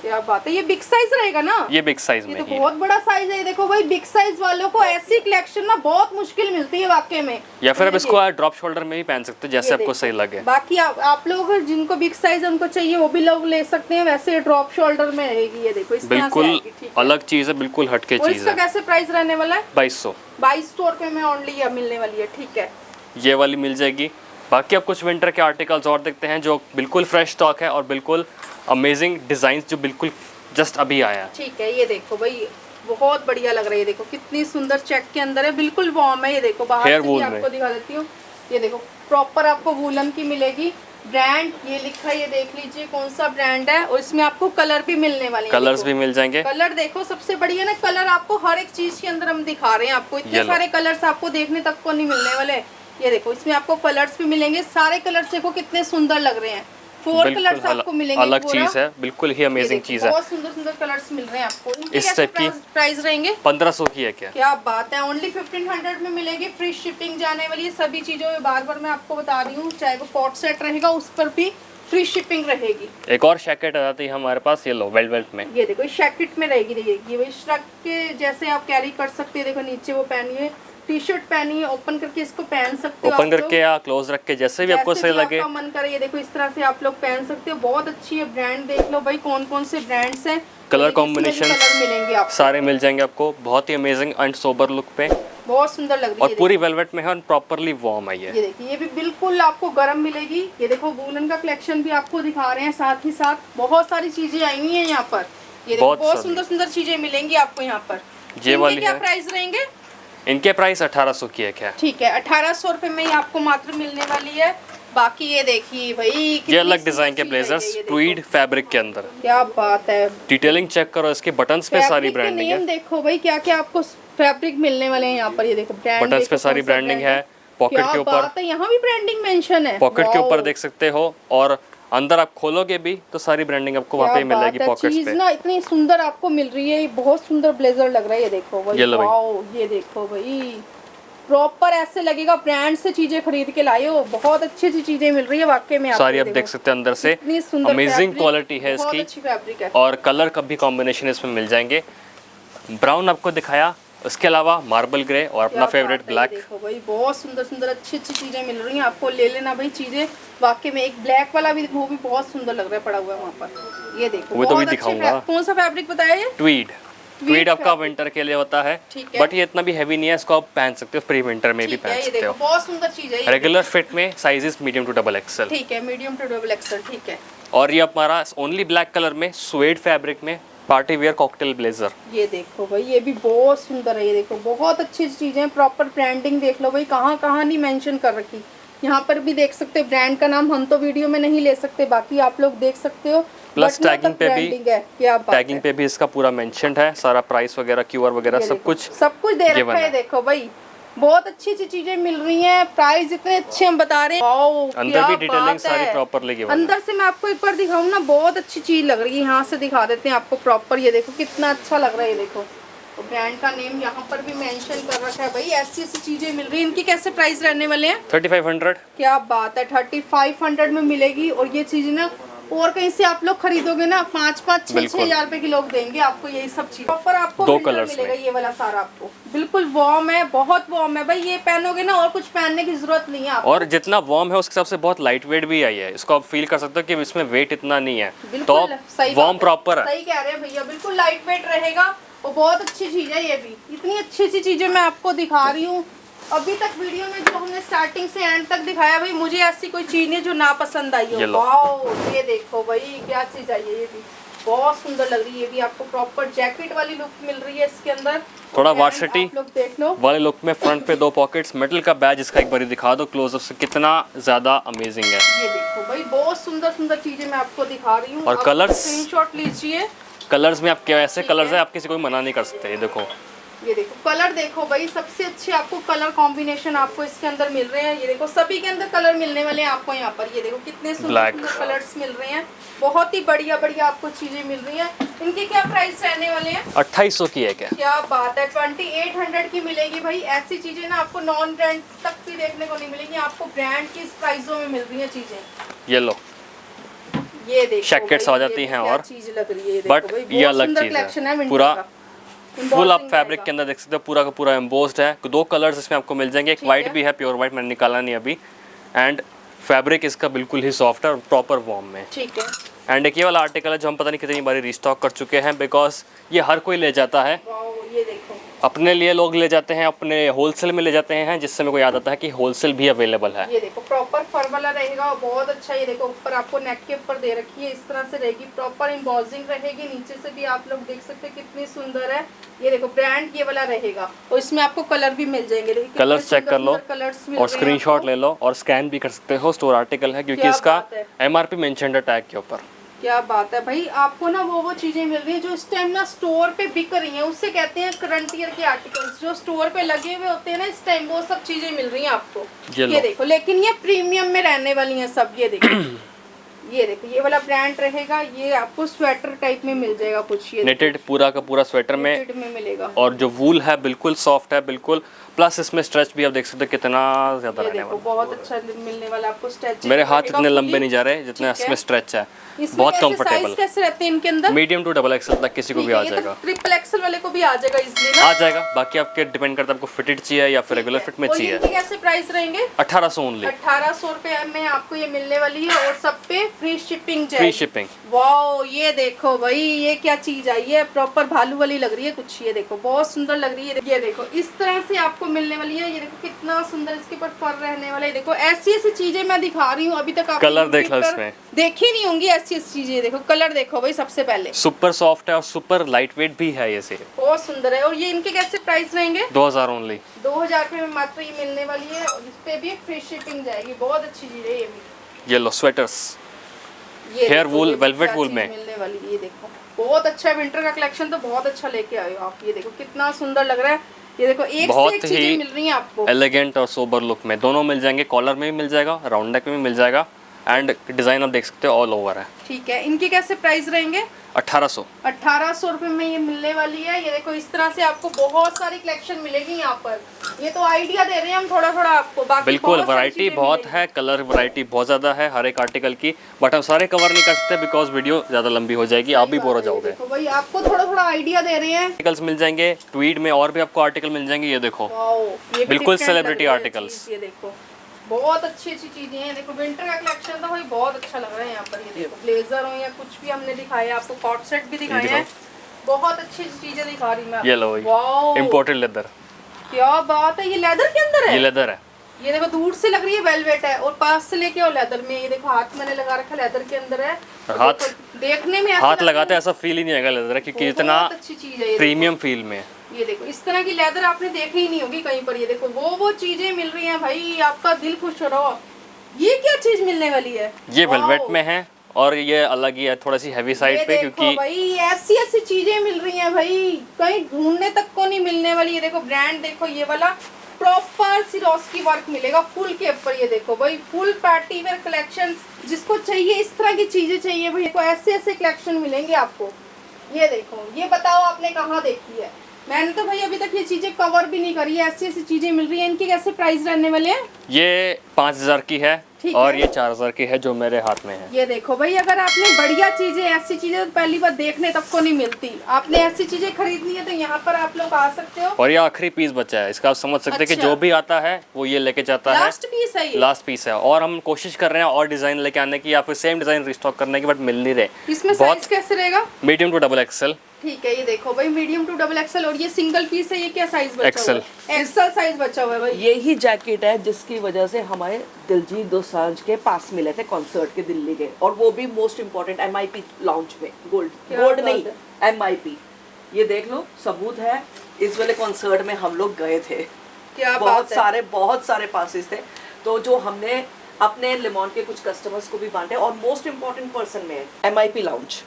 A: क्या बात है, ये बिग साइज रहेगा ना?
B: ये बिग साइज में
A: ये तो बहुत बड़ा साइज है। देखो भाई, बिग साइज वालों को ऐसी कलेक्शन ना बहुत मुश्किल मिलती है वाकई में।
B: या फिर आप इसको ड्रॉप शोल्डर में भी पहन सकते हो, जैसे आपको सही लगे।
A: बाकी आप लोग जिनको बिग साइज उनको चाहिए वो भी लोग ले सकते हैं, वैसे ड्रॉप शोल्डर में रहेगी। ये देखो इस तरह से
B: बिल्कुल अलग चीज है, बिल्कुल हटके चीज है।
A: इसका कैसे प्राइस रहने वाला है?
B: 2200
A: रुपए में ओनली मिलने वाली है। ठीक है,
B: ये वाली मिल जाएगी। बाकी अब कुछ विंटर के आर्टिकल्स और देखते हैं जो बिल्कुल फ्रेश स्टॉक है और बिल्कुल अमेजिंग डिजाइन जो बिल्कुल जस्ट अभी आया है।
A: ठीक है, ये देखो भाई बहुत बढ़िया लग रही है। देखो कितनी सुंदर चेक के अंदर है, बिल्कुल वार्म है। ये देखो बाहर से भी आपको दिखा देती हूँ। ये देखो प्रॉपर आपको वूलन की मिलेगी। ब्रांड ये लिखा है, ये देख लीजिए कौन सा ब्रांड है। और इसमें आपको कलर भी मिलने वाले हैं,
B: कलर्स भी मिल जाएंगे।
A: कलर देखो सबसे बढ़िया ना, कलर आपको हर एक चीज के अंदर हम दिखा रहे हैं। आपको इतने सारे कलर्स आपको देखने तक को नहीं मिलने वाले। ये देखो इसमें आपको कलर्स भी मिलेंगे, सारे कलर्स देखो कितने सुंदर लग रहे हैं। 4 कलर्स आपको मिलेंगे,
B: अलग चीज है, बिल्कुल ही अमेजिंग चीज है।
A: बहुत सुंदर सुंदर कलर्स मिल रहे हैं आपको।
B: इस टाइप की
A: प्राइस रहेंगे
B: 1500 की है। क्या
A: बात है, ओनली 1500 में मिलेगी, फ्री शिपिंग जाने वाली है सभी चीजों में। बार बार मैं आपको बता रही हूँ, चाहे वो पॉट सेट रहेगा उस पर भी फ्री शिपिंग रहेगी।
B: एक और जैकेट आ जाती है हमारे पास, ये लो वेलवेट में।
A: ये देखो इस जैकेट में रहेगी, देखिए ये श्रग के जैसे आप कैरी कर सकते हैं। देखो नीचे वो पहनिए, टी शर्ट पहनी है, ओपन करके इसको पहन सकते हो,
B: ओपन करके या क्लोज रख के, जैसे भी आपको सही लगे,
A: आपका मन करे। ये देखो इस तरह से आप लोग पहन सकते हो, बहुत अच्छी है। ब्रांड देख लो भाई कौन कौन से ब्रांड्स हैं,
B: कलर कॉम्बिनेशन
A: मिलेंगे आपको,
B: सारे मिल जाएंगे आपको। बहुत ही अमेजिंग एंड सोबर लुक पे,
A: बहुत सुंदर लग रही है।
B: और पूरी वेलवेट में है और प्रॉपर्ली वार्म है।
A: ये देखिए, ये भी बिल्कुल आपको गर्म मिलेगी। ये देखो वूलन का कलेक्शन भी आपको दिखा रहे हैं, साथ ही साथ बहुत सारी चीजें आई हुई हैं यहाँ पर। ये देखो बहुत सुंदर सुंदर चीजें मिलेंगी आपको यहाँ पर।
B: ये वाली
A: क्या प्राइस रहेंगे?
B: इनके प्राइस 1800 की है। क्या
A: ठीक है, 1800 रुपए में ही आपको मात्र मिलने वाली है। बाकी ये देखिए भाई
B: ये
A: कितनी
B: अलग
A: सुंदर
B: डिजाइन के
A: चीज़ है
B: ब्लेजर्स
A: ये देखो।
B: ट्वीड फैब्रिक के अंदर।
A: क्या बात है,
B: डिटेलिंग चेक करो, इसके बटन्स पे सारी
A: फैब्रिक के
B: ब्रांडिंग
A: नेम
B: है,
A: देखो भाई क्या क्या आपको फैब्रिक मिलने वाले हैं यहाँ पर। ये देखो ब्रांड
B: बटन्स
A: देखो
B: पे सारी
A: कौन सा
B: ब्रांडिंग
A: brand
B: है। पॉकेट
A: क्या
B: के ऊपर,
A: बात है, यहाँ भी ब्रांडिंग मेंशन है।
B: पॉकेट के ऊपर
A: वाओ,
B: देख सकते हो, और अंदर आप खोलोगे भी तो सारी ब्रांडिंग आपको वहाँ पे
A: क्या
B: मिलेगी
A: बात है,
B: पॉकेट्स
A: चीज
B: पे।
A: ना इतनी सुंदर आपको मिल रही है, ये बहुत सुंदर ब्लेजर लग रहा है। ये देखो भाई,
B: ये लो भाई।
A: वाओ, ये देखो भाई, प्रॉपर ऐसे लगेगा ब्रांड से चीजें खरीद के लाए हो। बहुत अच्छी अच्छी चीजें मिल रही है वाकई में।
B: सारी आप
A: देखो,
B: देख सकते हैं अंदर से,
A: इतनी सुंदर
B: अमेजिंग
A: fabric,
B: क्वालिटी है
A: बहुत
B: इसकी,
A: अच्छी फैब्रिक है।
B: और कलर का भी कॉम्बिनेशन इसमें मिल जाएंगे। ब्राउन आपको दिखाया, उसके अलावा मार्बल ग्रे और अपना
A: क्या
B: फेवरेट
A: बात है,
B: ब्लैक।
A: ये देखो भाई बहुत सुंदर सुंदर अच्छी अच्छी चीजें मिल रही हैं आपको, ले लेना भाई चीजें। वाकई में एक ब्लैक वाला भी, वो भी बहुत सुंदर लग रहा है पड़ा हुआ है वहाँ पर। ये देखो
B: वो तो भी
A: बहुत अच्छे
B: दिखाऊंगा।
A: कौन सा फैब्रिक बताया ये?
B: ट्वीड। ट्वीड आपका
A: fabric।
B: विंटर के लिए होता है,
A: ठीक है।
B: बट ये इतना भी हैवी नहीं है, इसको आप पहन सकते हो, प्री विंटर में भी
A: ठीक है,
B: पहन
A: ये
B: सकते
A: देखो
B: हो।
A: बहुत सुंदर चीज है ये।
B: रेगुलर फिट में sizes medium to double XL.
A: ठीक है, मीडियम टू डबल एक्सल, ठीक है।
B: और ये हमारा ओनली ब्लैक कलर में स्वेड फैब्रिक में पार्टी वेयर कॉकटेल ब्लेजर।
A: ये देखो भाई, ये भी बहुत सुंदर है। ये देखो बहुत अच्छी चीजें हैं, प्रॉपर ब्रांडिंग देख लो भाई, कहाँ कहाँ नहीं मेंशन कर रखी। यहाँ पर भी देख सकते हो ब्रांड का नाम, हम तो वीडियो में नहीं ले सकते, बाकी आप लोग देख सकते हो।
B: प्लस
A: बटनों
B: टैगिंग
A: तक
B: पे भी,
A: branding है, क्या बात
B: टैगिंग
A: है।
B: पे भी इसका पूरा मेंशन्ड है, सारा प्राइस वगैरह क्यूआर वगैरह
A: ये
B: सब
A: देखो,
B: कुछ
A: सब कुछ दे
B: given
A: रखा है।
B: है।
A: देखो भाई बहुत अच्छी अच्छी चीजें मिल रही हैं, प्राइस इतने अच्छे हम बता रहे हैं। वाओ,
B: अंदर
A: क्या
B: भी डिटेलिंग
A: बात
B: सारी
A: है।
B: प्रॉपरली गिवन है।
A: अंदर से मैं आपको एक बार दिखाऊं ना, बहुत अच्छी चीज लग रही है। यहाँ से दिखा देते हैं आपको प्रॉपर। ये देखो कितना अच्छा लग रहा है। ये देखो ब्रांड का नेम यहाँ पर भी मेंशन कर रखा है भाई। ऐसी ऐसी चीजें मिल रही हैं। इनकी कैसे प्राइस रहने वाले हैं?
B: 3500।
A: क्या बात है, 3500 में मिलेगी। और ये चीज ना और कहीं से आप लोग खरीदोगे ना, 5-5, 6-6 हजार रुपए की लोग देंगे आपको यही सब चीज। ऑफर आपको
B: दो
A: winter
B: कलर्स
A: मिलेगा
B: में।
A: ये वाला सारा आपको। बिल्कुल वार्म है, बहुत वार्म है भाई। ये पहनोगे ना और कुछ पहनने की जरूरत नहीं है आपको।
B: और जितना वार्म है उसके हिसाब से बहुत लाइट वेट भी आई है, इसको आप फील कर सकते हो कि इसमें वेट इतना नहीं है, तो
A: बिल्कुल सही
B: वार्म
A: बात है।
B: प्रॉपर है।
A: सही कह रहे हैं भैया, बिल्कुल लाइट वेट रहेगा और बहुत अच्छी चीज है। ये भी इतनी अच्छी अच्छी चीजें मैं आपको दिखा रही हूँ। अभी तक वीडियो में जो हमने स्टार्टिंग से एंड तक दिखाया भाई, मुझे ऐसी कोई चीज नहीं जो ना पसंद आई
B: ये
A: हो।
B: लो।
A: वाओ, ये देखो भाई क्या चीज आई है। ये भी बहुत सुंदर लग रही है। ये भी आपको प्रॉपर जैकेट वाली लुक मिल रही है इसके अंदर।
B: थोड़ा
A: And
B: वर्सिटी
A: आप लोग देख लो।
B: वाले लुक में फ्रंट पे 2 पॉकेट्स, मेटल का बैज इसका एक बार दिखा दो क्लोजअप से, कितना ज्यादा अमेजिंग है।
A: ये देखो भाई बहुत सुंदर सुंदर चीजें मैं आपको दिखा रही हूँ।
B: और
A: आप
B: colours?
A: स्क्रीनशॉट लीजिए।
B: कलर्स में आपके ऐसे
A: ठीक
B: कलर्स
A: है।
B: है, आप किसी को भी मना नहीं कर सकते। ये देखो,
A: ये देखो कलर देखो भाई, सबसे अच्छे आपको कलर कॉम्बिनेशन आपको इसके अंदर मिल रहे हैं। ये देखो सभी के अंदर कलर मिलने वाले हैं आपको यहाँ पर। ये देखो कितने सुंदर
B: Black।
A: सुंदर कलर्स मिल रहे हैं। बहुत ही बढ़िया बढ़िया आपको चीजें मिल रही हैं। इनके क्या प्राइस रहने वाले हैं?
B: 2800 की है क्या?
A: क्या बात है, 2800 की मिलेगी भाई। ऐसी चीजें ना आपको नॉन ब्रांड तक भी देखने को नहीं मिलेगी, आपको ब्रांड की इस प्राइसों में मिल रही है चीजें।
B: ये लो,
A: ये देखो
B: Jackets
A: भाई,
B: आ जाती
A: ये
B: हैं
A: क्या
B: और
A: चीज लग रही है। ये
B: but
A: देखो भाई,
B: ये
A: बहुत
B: अलग
A: सुंदर
B: चीज है।
A: collection winter
B: पूरा
A: का।
B: फुल अप
A: Embossing
B: फैब्रिक
A: रहेगा।
B: के अंदर देख सकते हो, पूरा का पूरा एम्बोस्ड है। 2 कलर्स इसमें आपको मिल जाएंगे, एक
A: ठीक
B: वाइट
A: है।
B: भी है, प्योर वाइट मैंने निकाला नहीं अभी। एंड फैब्रिक इसका बिल्कुल ही सॉफ्ट है और प्रॉपर वार्म में।
A: ठीक है।
B: एंड एक ये वाला आर्टिकल है जो हम पता नहीं कितनी बारी रिस्टॉक कर चुके हैं, बिकॉज ये हर कोई ले जाता है।
A: वाओ, ये देखो
B: अपने लिए लोग ले जाते हैं, अपने होलसेल में ले जाते हैं, जिससे मेरे को याद आता है कि होलसेल भी अवेलेबल है।
A: ये देखो प्रॉपर फर वाला रहेगा और बहुत अच्छा। ये देखो ऊपर आपको नेक के ऊपर दे रखी है, इस तरह से रहेगी, प्रॉपर एम्बॉसिंग रहेगी। नीचे से भी आप लोग देख सकते हैं कितनी सुंदर है। ये देखो ब्रांड ये वाला रहेगा और इसमें आपको कलर भी मिल जाएंगे।
B: कलर्स चेक कर लो और स्क्रीनशॉट ले लो और स्कैन भी कर सकते हो। स्टोर आर्टिकल है क्योंकि
A: क्या
B: इसका
A: बात है।
B: MRP मेंशन्ड है टैग के ऊपर।
A: क्या बात है भाई, आपको ना वो चीजें मिल रही है जो इस टाइम ना स्टोर पे बिक रही हैं, उससे कहते हैं करंट ईयर के आर्टिकल्स जो स्टोर पे लगे हुए होते हैं ना इस टाइम, वो सब चीजें मिल रही हैं आपको। ये देखो, लेकिन ये प्रीमियम में रहने वाली हैं सब। ये देखो ये देखो ये वाला ब्रांड रहेगा। ये आपको स्वेटर टाइप में मिल जाएगा कुछ। ये
B: नेटेड पूरा का पूरा स्वेटर में
A: मिलेगा
B: और जो वूल है बिल्कुल सॉफ्ट है बिल्कुल, प्लस इसमें स्ट्रेच भी आप देख सकते हो कितना ज्यादा
A: ये
B: रहने
A: देखो
B: वाला।
A: बहुत अच्छा मिलने वाला आपको स्ट्रेच।
B: मेरे हाथ इतने लंबे नहीं जा रहे जितने इसमें स्ट्रेच है, बहुत कंफर्टेबल।
A: कैसे रहते हैं इनके अंदर?
B: मीडियम टू डबल एक्सेल तक किसी को भी आ जाएगा।
A: ट्रिपल एक्सेल वाले को भी आ जाएगा इजीली ना?
B: आ जाएगा, बाकी आपके डिपेंड करता है आपको फिटेड चाहिए या फिर रेगुलर फिट में
A: और
B: चाहिए।
A: इनके कैसे प्राइस रहेंगे?
B: 1800 ओनली।
A: 1800 रुपए में आपको ये मिलने वाली है और सब पे free shipping
B: free shipping.
A: Wow, ये देखो भाई, ये क्या चीज आई है, प्रॉपर भालू वाली लग रही है कुछ। ये देखो बहुत सुंदर लग रही है। ये देखो इस तरह से आपको मिलने वाली है। ये देखो कितना सुंदर इसके ऊपर फर रहने वाला है। देखो ऐसी ऐसी चीजें मैं दिखा रही हूँ, अभी तक आप
B: कलर देख लो इसमें,
A: देखी नहीं होंगी ऐसी ऐसी चीजें। देखो कलर देखो भाई, सबसे पहले
B: सुपर सॉफ्ट है और सुपर लाइट वेट भी है ये सेब।
A: बहुत सुंदर है। और ये इनके कैसे प्राइस रहेंगे?
B: 2000 ओनली।
A: 2000 रुपये में मात्र ये मिलने वाली है। और इस पे भी फ्री शिपिंग जाएगी। बहुत अच्छी चीज है ये भी।
B: ये लो स्वेटर्स,
A: ये
B: हेयर
A: देखो,
B: वूल,
A: ये
B: वेलवेट
A: क्या
B: वूल
A: चीज़
B: में
A: मिलने वाली है। ये देखो बहुत अच्छा विंटर का कलेक्शन तो बहुत अच्छा लेके आए हो आप। ये देखो कितना सुंदर लग रहा है। ये देखो एक
B: बहुत
A: से एक
B: ही
A: चीजें मिल रही हैं आपको।
B: एलिगेंट और सोबर लुक में दोनों मिल जाएंगे। कॉलर में भी मिल जाएगा, राउंड नेक में भी मिल जाएगा एंड डिजाइन आप देख सकते हो ऑल ओवर है।
A: ठीक है, इनके कैसे प्राइस रहेंगे?
B: 1800।
A: 1800 रुपये में ये मिलने वाली है। ये देखो इस तरह से आपको बहुत सारी कलेक्शन मिलेगी यहाँ पर। ये तो आइडिया दे रहे हैं हम थोड़ा थोड़ा आपको, बाकी
B: बिल्कुल
A: बहुत सारी
B: वैरायटी
A: चीजें
B: बहुत
A: मिलेंगी।
B: है, कलर वैरायटी बहुत ज़्यादा है हर एक आर्टिकल की, बट हम सारे कवर नहीं कर सकते बिकॉज वीडियो ज़्यादा लंबी हो जाएगी, आप भी बोर हो जाओगे।
A: देखो भाई आपको थोड़ा थोड़ा आइडिया दे रहे हैं।
B: आर्टिकल्स मिल जाएंगे, ट्वीड में और भी आपको आर्टिकल मिल जाएंगे। ये देखो
A: वाओ, ये भी
B: बिल्कुल
A: different
B: celebrity
A: लग रही है
B: articles।
A: चीज़। ये देखो बहुत अच्छी अच्छी चीजें हैं। देखो विंटर का कलेक्शन तो भाई बहुत अच्छा लग रहा है यहाँ पर। ये देखो ब्लेजर हो या कुछ भी हमने दिखाया, आपको कॉट सेट भी दिखाए हैं। बहुत अच्छी अच्छी चीजें दिखा रही मैं
B: ये लो
A: वाओ,
B: इम्पोर्टेड लेदर।
A: क्या बात है, ये लेदर के अंदर
B: ये
A: है।
B: लेदर है।
A: ये देखो दूर से लग रही है वेलवेट है और पास से लेके और लेदर में। ये देखो हाथ मैंने लगा रखा लेदर के अंदर है। और
B: हाथ-
A: देखो, देखने में ऐसा
B: हाथ
A: लग रहा
B: लगाते
A: है
B: ऐसा फील ही नहीं आएगा लेदर है, क्योंकि
A: बहुत
B: इतना
A: अच्छी चीज है। ये
B: प्रीमियम फील में है।
A: ये देखो इस तरह की लेदर आपने देखी ही नहीं होगी कहीं पर। ये देखो वो चीजें मिल रही हैं भाई, आपका दिल खुश हो रहा हो। ये क्या चीज मिलने वाली है?
B: ये वेलवेट
A: वाओ।
B: में है और ये अलग ही है, थोड़ा सी हैवी साइड
A: ये
B: पे,
A: देखो
B: क्योंकि
A: भाई ऐसी ऐसी चीजें मिल रही हैं भाई, कहीं ढूंढने तक को नहीं मिलने वाली। ये देखो ब्रांड देखो, ये वाला प्रॉपर सिरोस्की वर्क मिलेगा फुल के ऊपर। ये देखो भाई फुल पार्टी वेयर कलेक्शन, जिसको चाहिए इस तरह की चीजें चाहिए भाई, देखो ऐसे ऐसे कलेक्शन मिलेंगे आपको। ये देखो, ये बताओ आपने कहाँ देखी है? मैंने तो भाई अभी तक ये चीजें कवर भी नहीं करी है। ऐसी ऐसी चीजें मिल रही हैं। इनके कैसे प्राइस रहने वाले हैं?
B: ये 5000 की है
A: ठीक
B: और
A: है।
B: ये 4000 की है जो मेरे हाथ में है।
A: ये देखो भाई, अगर आपने बढ़िया चीजें, ऐसी चीजें तो पहली बार देखने तक को नहीं मिलती। आपने ऐसी चीजें खरीदनी है तो यहाँ पर आप लोग आ सकते हो।
B: और ये आखिरी पीस बचा है, इसका आप समझ सकते हैं कि
A: अच्छा।
B: जो भी आता है वो ये लेके जाता है।
A: लास्ट पीस है ये।
B: लास्ट पीस है और हम कोशिश कर रहे हैं और डिजाइन लेके आने की या फिर सेम डिजाइन रिस्टॉक करने की, बट मिल नहीं रहे।
A: इसमें
B: बहुत
A: साइज कैसे रहेगा?
B: Medium to double XL.
A: ठीक है, ये देखो भाई मीडियम टू डबल एक्सेल। और ये सिंगल पीस है, ये क्या साइज बचा
B: एक्सेल।
A: हुआ है? एक्सेल साइज बचा हुआ है भाई।
C: यही जैकेट है जिसकी वजह से हमारे दिलजीत दोसांझ के पास मिले थे कॉन्सर्ट के दिल्ली के, और वो भी मोस्ट इम्पोर्टेंट MIP लॉन्च में। गोल्ड
A: क्या
C: गोल्ड
A: बात
C: नहीं, MIP। ये देख लो, सबूत है। इस वाले कॉन्सर्ट में हम लोग गए थे,
A: क्या बात है।
C: बहुत सारे पासेस थे, तो जो हमने अपने लेमॉन के कुछ कस्टमर्स को भी बांटे, और मोस्ट इम्पोर्टेंट पर्सन में MIP लॉन्च।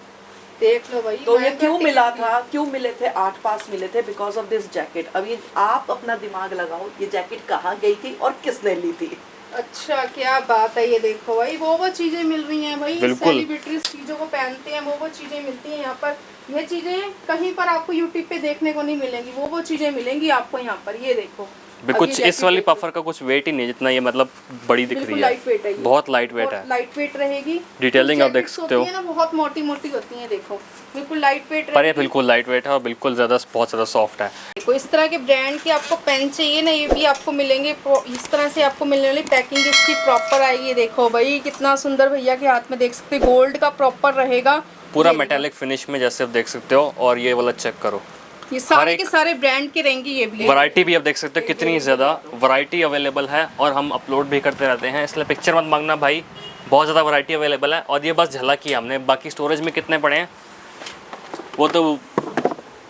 A: देख लो भाई।
C: तो ये
A: मैं
C: क्यों
A: तो
C: मिला
A: टिकट
C: था, क्यों मिले थे? 8 पास मिले थे बिकॉज ऑफ दिस जैकेट। अब ये आप अपना दिमाग लगाओ, ये जैकेट कहाँ गई थी और किसने ली थी?
A: अच्छा क्या बात है। ये देखो भाई वो चीजें मिल रही हैं भाई,
B: बिल्कुल।
A: सेलिब्रिटीज चीजों को पहनते हैं, वो चीजें मिलती हैं यहाँ पर। ये चीजें कहीं पर आपको यूट्यूब पे देखने को नहीं मिलेंगी, वो चीजें मिलेंगी आपको यहाँ पर। ये देखो
B: भी
A: अब
B: कुछ
A: ये
B: इस
A: जैकेट
B: वाली
A: देखो,
B: पफर का कुछ वेट ही नहीं, जितना ये मतलब बड़ी दिख
A: बिल्कुल
B: रही
A: लाइट वेट है
B: है।
A: ये।
B: बहुत लाइट वेट है।
A: लाइट वेट रहेगी।
B: Detailing आप देख
A: जैकेट्स
B: सकते हो।
A: होती है ना, बहुत मोटी मोटी होती है। देखो बिल्कुल लाइट वेट
B: पर ये बिल्कुल लाइट वेट है और बिल्कुल ज़्यादा बहुत ज़्यादा सॉफ्ट है।
A: देखो इस तरह के ब्रांड के आपको पेन चाहिए ना, ये भी आपको मिलेंगे। इस तरह से आपको मिलने वाली पैकिंग इसकी प्रॉपर आएगी। देखो भाई कितना सुंदर, भैया के हाथ में देख सकते हो, गोल्ड का प्रॉपर रहेगा
B: पूरा
A: ये देखो।
B: मेटेलिक फिनिश में जैसे आप देख सकते हो। और ये वाला चेक करो,
A: ये सारे
B: हर
A: के
B: एक-
A: सारे ब्रांड के रहेंगे। ये भी
B: वैरायटी भी आप देख सकते हो कितनी ज़्यादा वैरायटी अवेलेबल है, और हम अपलोड भी करते रहते हैं, इसलिए पिक्चर मत मांगना भाई। बहुत ज़्यादा वैरायटी अवेलेबल है और ये बस झलक ही हमने, बाकी स्टोरेज में कितने पड़े हैं वो तो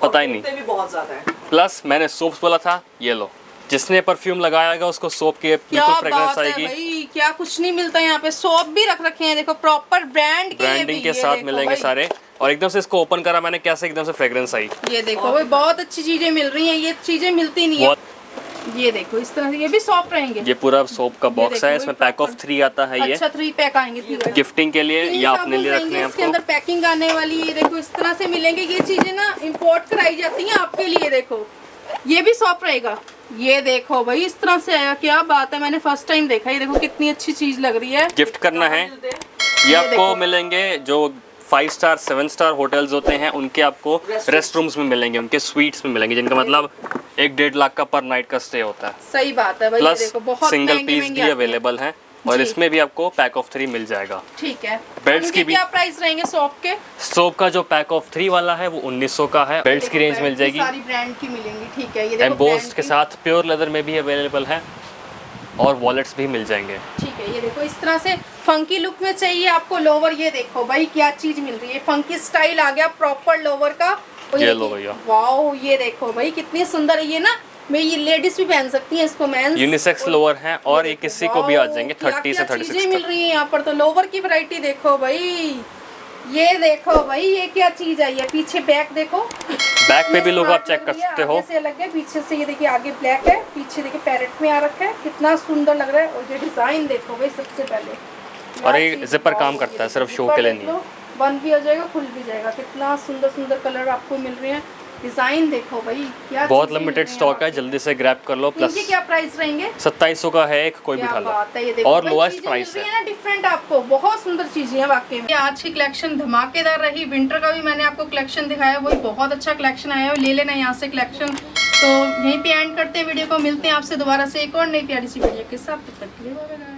B: पता ही नहीं।
C: भी बहुत ज्यादा है।
B: प्लस मैंने सोप्स बोला था, ये लो, जिसने परफ्यूम लगाएगा उसको सोप की
A: क्या
B: बिल्कुल फ्रेग्रेंस
A: बात है
B: आएगी।
A: भाई, क्या कुछ नहीं मिलता यहाँ पे। सोप भी रख रखे हैं देखो, प्रॉपर ब्रांड के। ये
B: ब्रांडिंग
A: भी,
B: के
A: ये
B: साथ
A: देखो
B: मिलेंगे
A: भाई।
B: सारे। और एकदम से इसको ओपन करा मैंने, कैसे एकदम से फ्रेग्रेंस आई।
A: ये देखो भाई बहुत अच्छी चीजें मिल रही हैं, ये चीजें मिलती नहीं है।
B: बहुत
A: ये देखो इस तरह से, ये भी सॉफ्ट रहेंगे।
B: ये पूरा सोप का बॉक्स
A: देखो
B: है,
A: भाई
B: इसमें पैक ऑफ
A: proper।
B: 3 आता है। ये
A: अच्छा 3 पैक आएंगे, ठीक है।
B: गिफ्टिंग के लिए
A: तीन
B: या अपने
A: साबुन
B: लिए
A: रहेंगे,
B: रखने हैं
A: इसके
B: आपको।
A: अंदर पैकिंग आने वाली है। देखो इस तरह से मिलेंगे ये चीजें ना, इंपोर्ट कराई जाती हैं आपके लिए। देखो ये भी सॉफ्ट रहेगा। ये देखो भाई इस तरह से आया, क्या बात है, मैंने फर्स्ट टाइम देखा। ये देखो कितनी अच्छी चीज लग रही है।
B: गिफ्ट करना है, ये आपको
A: देखो।
B: मिलेंगे जो 5 स्टार 7 स्टार होटल्स होते हैं उनके, आपको रेस्ट रूम्स में मिलेंगे, उनके स्वीट्स में मिलेंगे, जिनका मतलब 1-1.5 लाख का पर नाइट का स्टे होता है।
A: सही बात है भाई। ये
B: प्लस
A: देखो बहुत
B: सिंगल
A: महंगे
B: पीस
A: महंगे
B: भी
A: आते हैं।
B: अवेलेबल है, और
A: जी।
B: इसमें भी आपको पैक ऑफ 3 मिल जाएगा।
A: ठीक है।
B: बेल्ट्स
A: इनके
B: की भी
A: क्या प्राइस रहेंगे शॉप के?
B: सोप का जो पैक ऑफ 3 वाला है वो 1900 का है। बेल्ट्स की रेंज मिल जाएगी,
A: सारी ब्रांड की मिलेंगी। ठीक है, ये देखो
B: एम्बोस्ड
A: brand
B: के
A: की।
B: साथ प्योर लेदर में भी अवेलेबल है और वॉलेट्स भी मिल जाएंगे।
A: ठीक है, ये देखो इस तरह से फंकी लुक में चाहिए आपको लोवर। ये देखो भाई क्या चीज मिल रही है, फंकी स्टाइल आ गया प्रॉपर लोवर का। और
B: ये लो भैया।
A: वाओ, ये देखो भाई कितनी सुंदर है ये ना। मैं ये लेडीज भी पहन सकती हैं इसको, मेंस
B: यूनिसेक्स लोअर हैं और ये
A: देखो,
B: किसी को भी आ
A: वाओ,
B: जाएंगे
A: क्या
B: 30 से
A: क्या
B: 36
A: चीजें मिल
B: तक।
A: रही है यहाँ पर। तो लोवर की वैरायटी देखो भाई, ये देखो भाई ये क्या चीज आई है। पीछे बैक देखो,
B: बैक पे भी लोग आप चेक कर सकते हो।
A: आगे से अलग है, पीछे से ये देखिए आगे ब्लैक है, पीछे देखिए पैरेट में आ रखा है, कितना सुंदर लग रहा है। और ये डिजाइन देखो भाई सबसे पहले।
B: और ये जिपर काम करता है, सिर्फ शो के लिए नहीं है।
A: बंद भी हो जाएगा, खुल भी जाएगा। कितना सुंदर सुंदर कलर आपको मिल रहे हैं। डिजाइन देखो भाई क्या
B: बहुत
A: चीज़ें मिल
B: लिमिटेड
A: रही हैं
B: स्टॉक है,
A: आपको।
B: जल्दी से ग्रैब कर लो। प्लस
A: इनके क्या प्राइस रहेंगे?
B: 2700 का है एक, कोई भी
A: क्या
B: उठा लो।
A: बात है, ये देखो
B: और
A: भाई
B: लोएस्ट
A: चीजें
B: प्राइस
A: मिल रही
B: है।
A: ना डिफरेंट आपको। बहुत सुंदर चीजें हैं वाकई में। ये आज की कलेक्शन धमाकेदार रही। विंटर का भी मैंने आपको कलेक्शन दिखाया, वही बहुत अच्छा कलेक्शन आया है। ले लेना यहाँ से कलेक्शन। तो यहीं पे एंड करते हैं वीडियो को। मिलते हैं आपसे दोबारा से एक और नई प्यारी सी वीडियो के साथ। तब तक के लिए बाय बाय।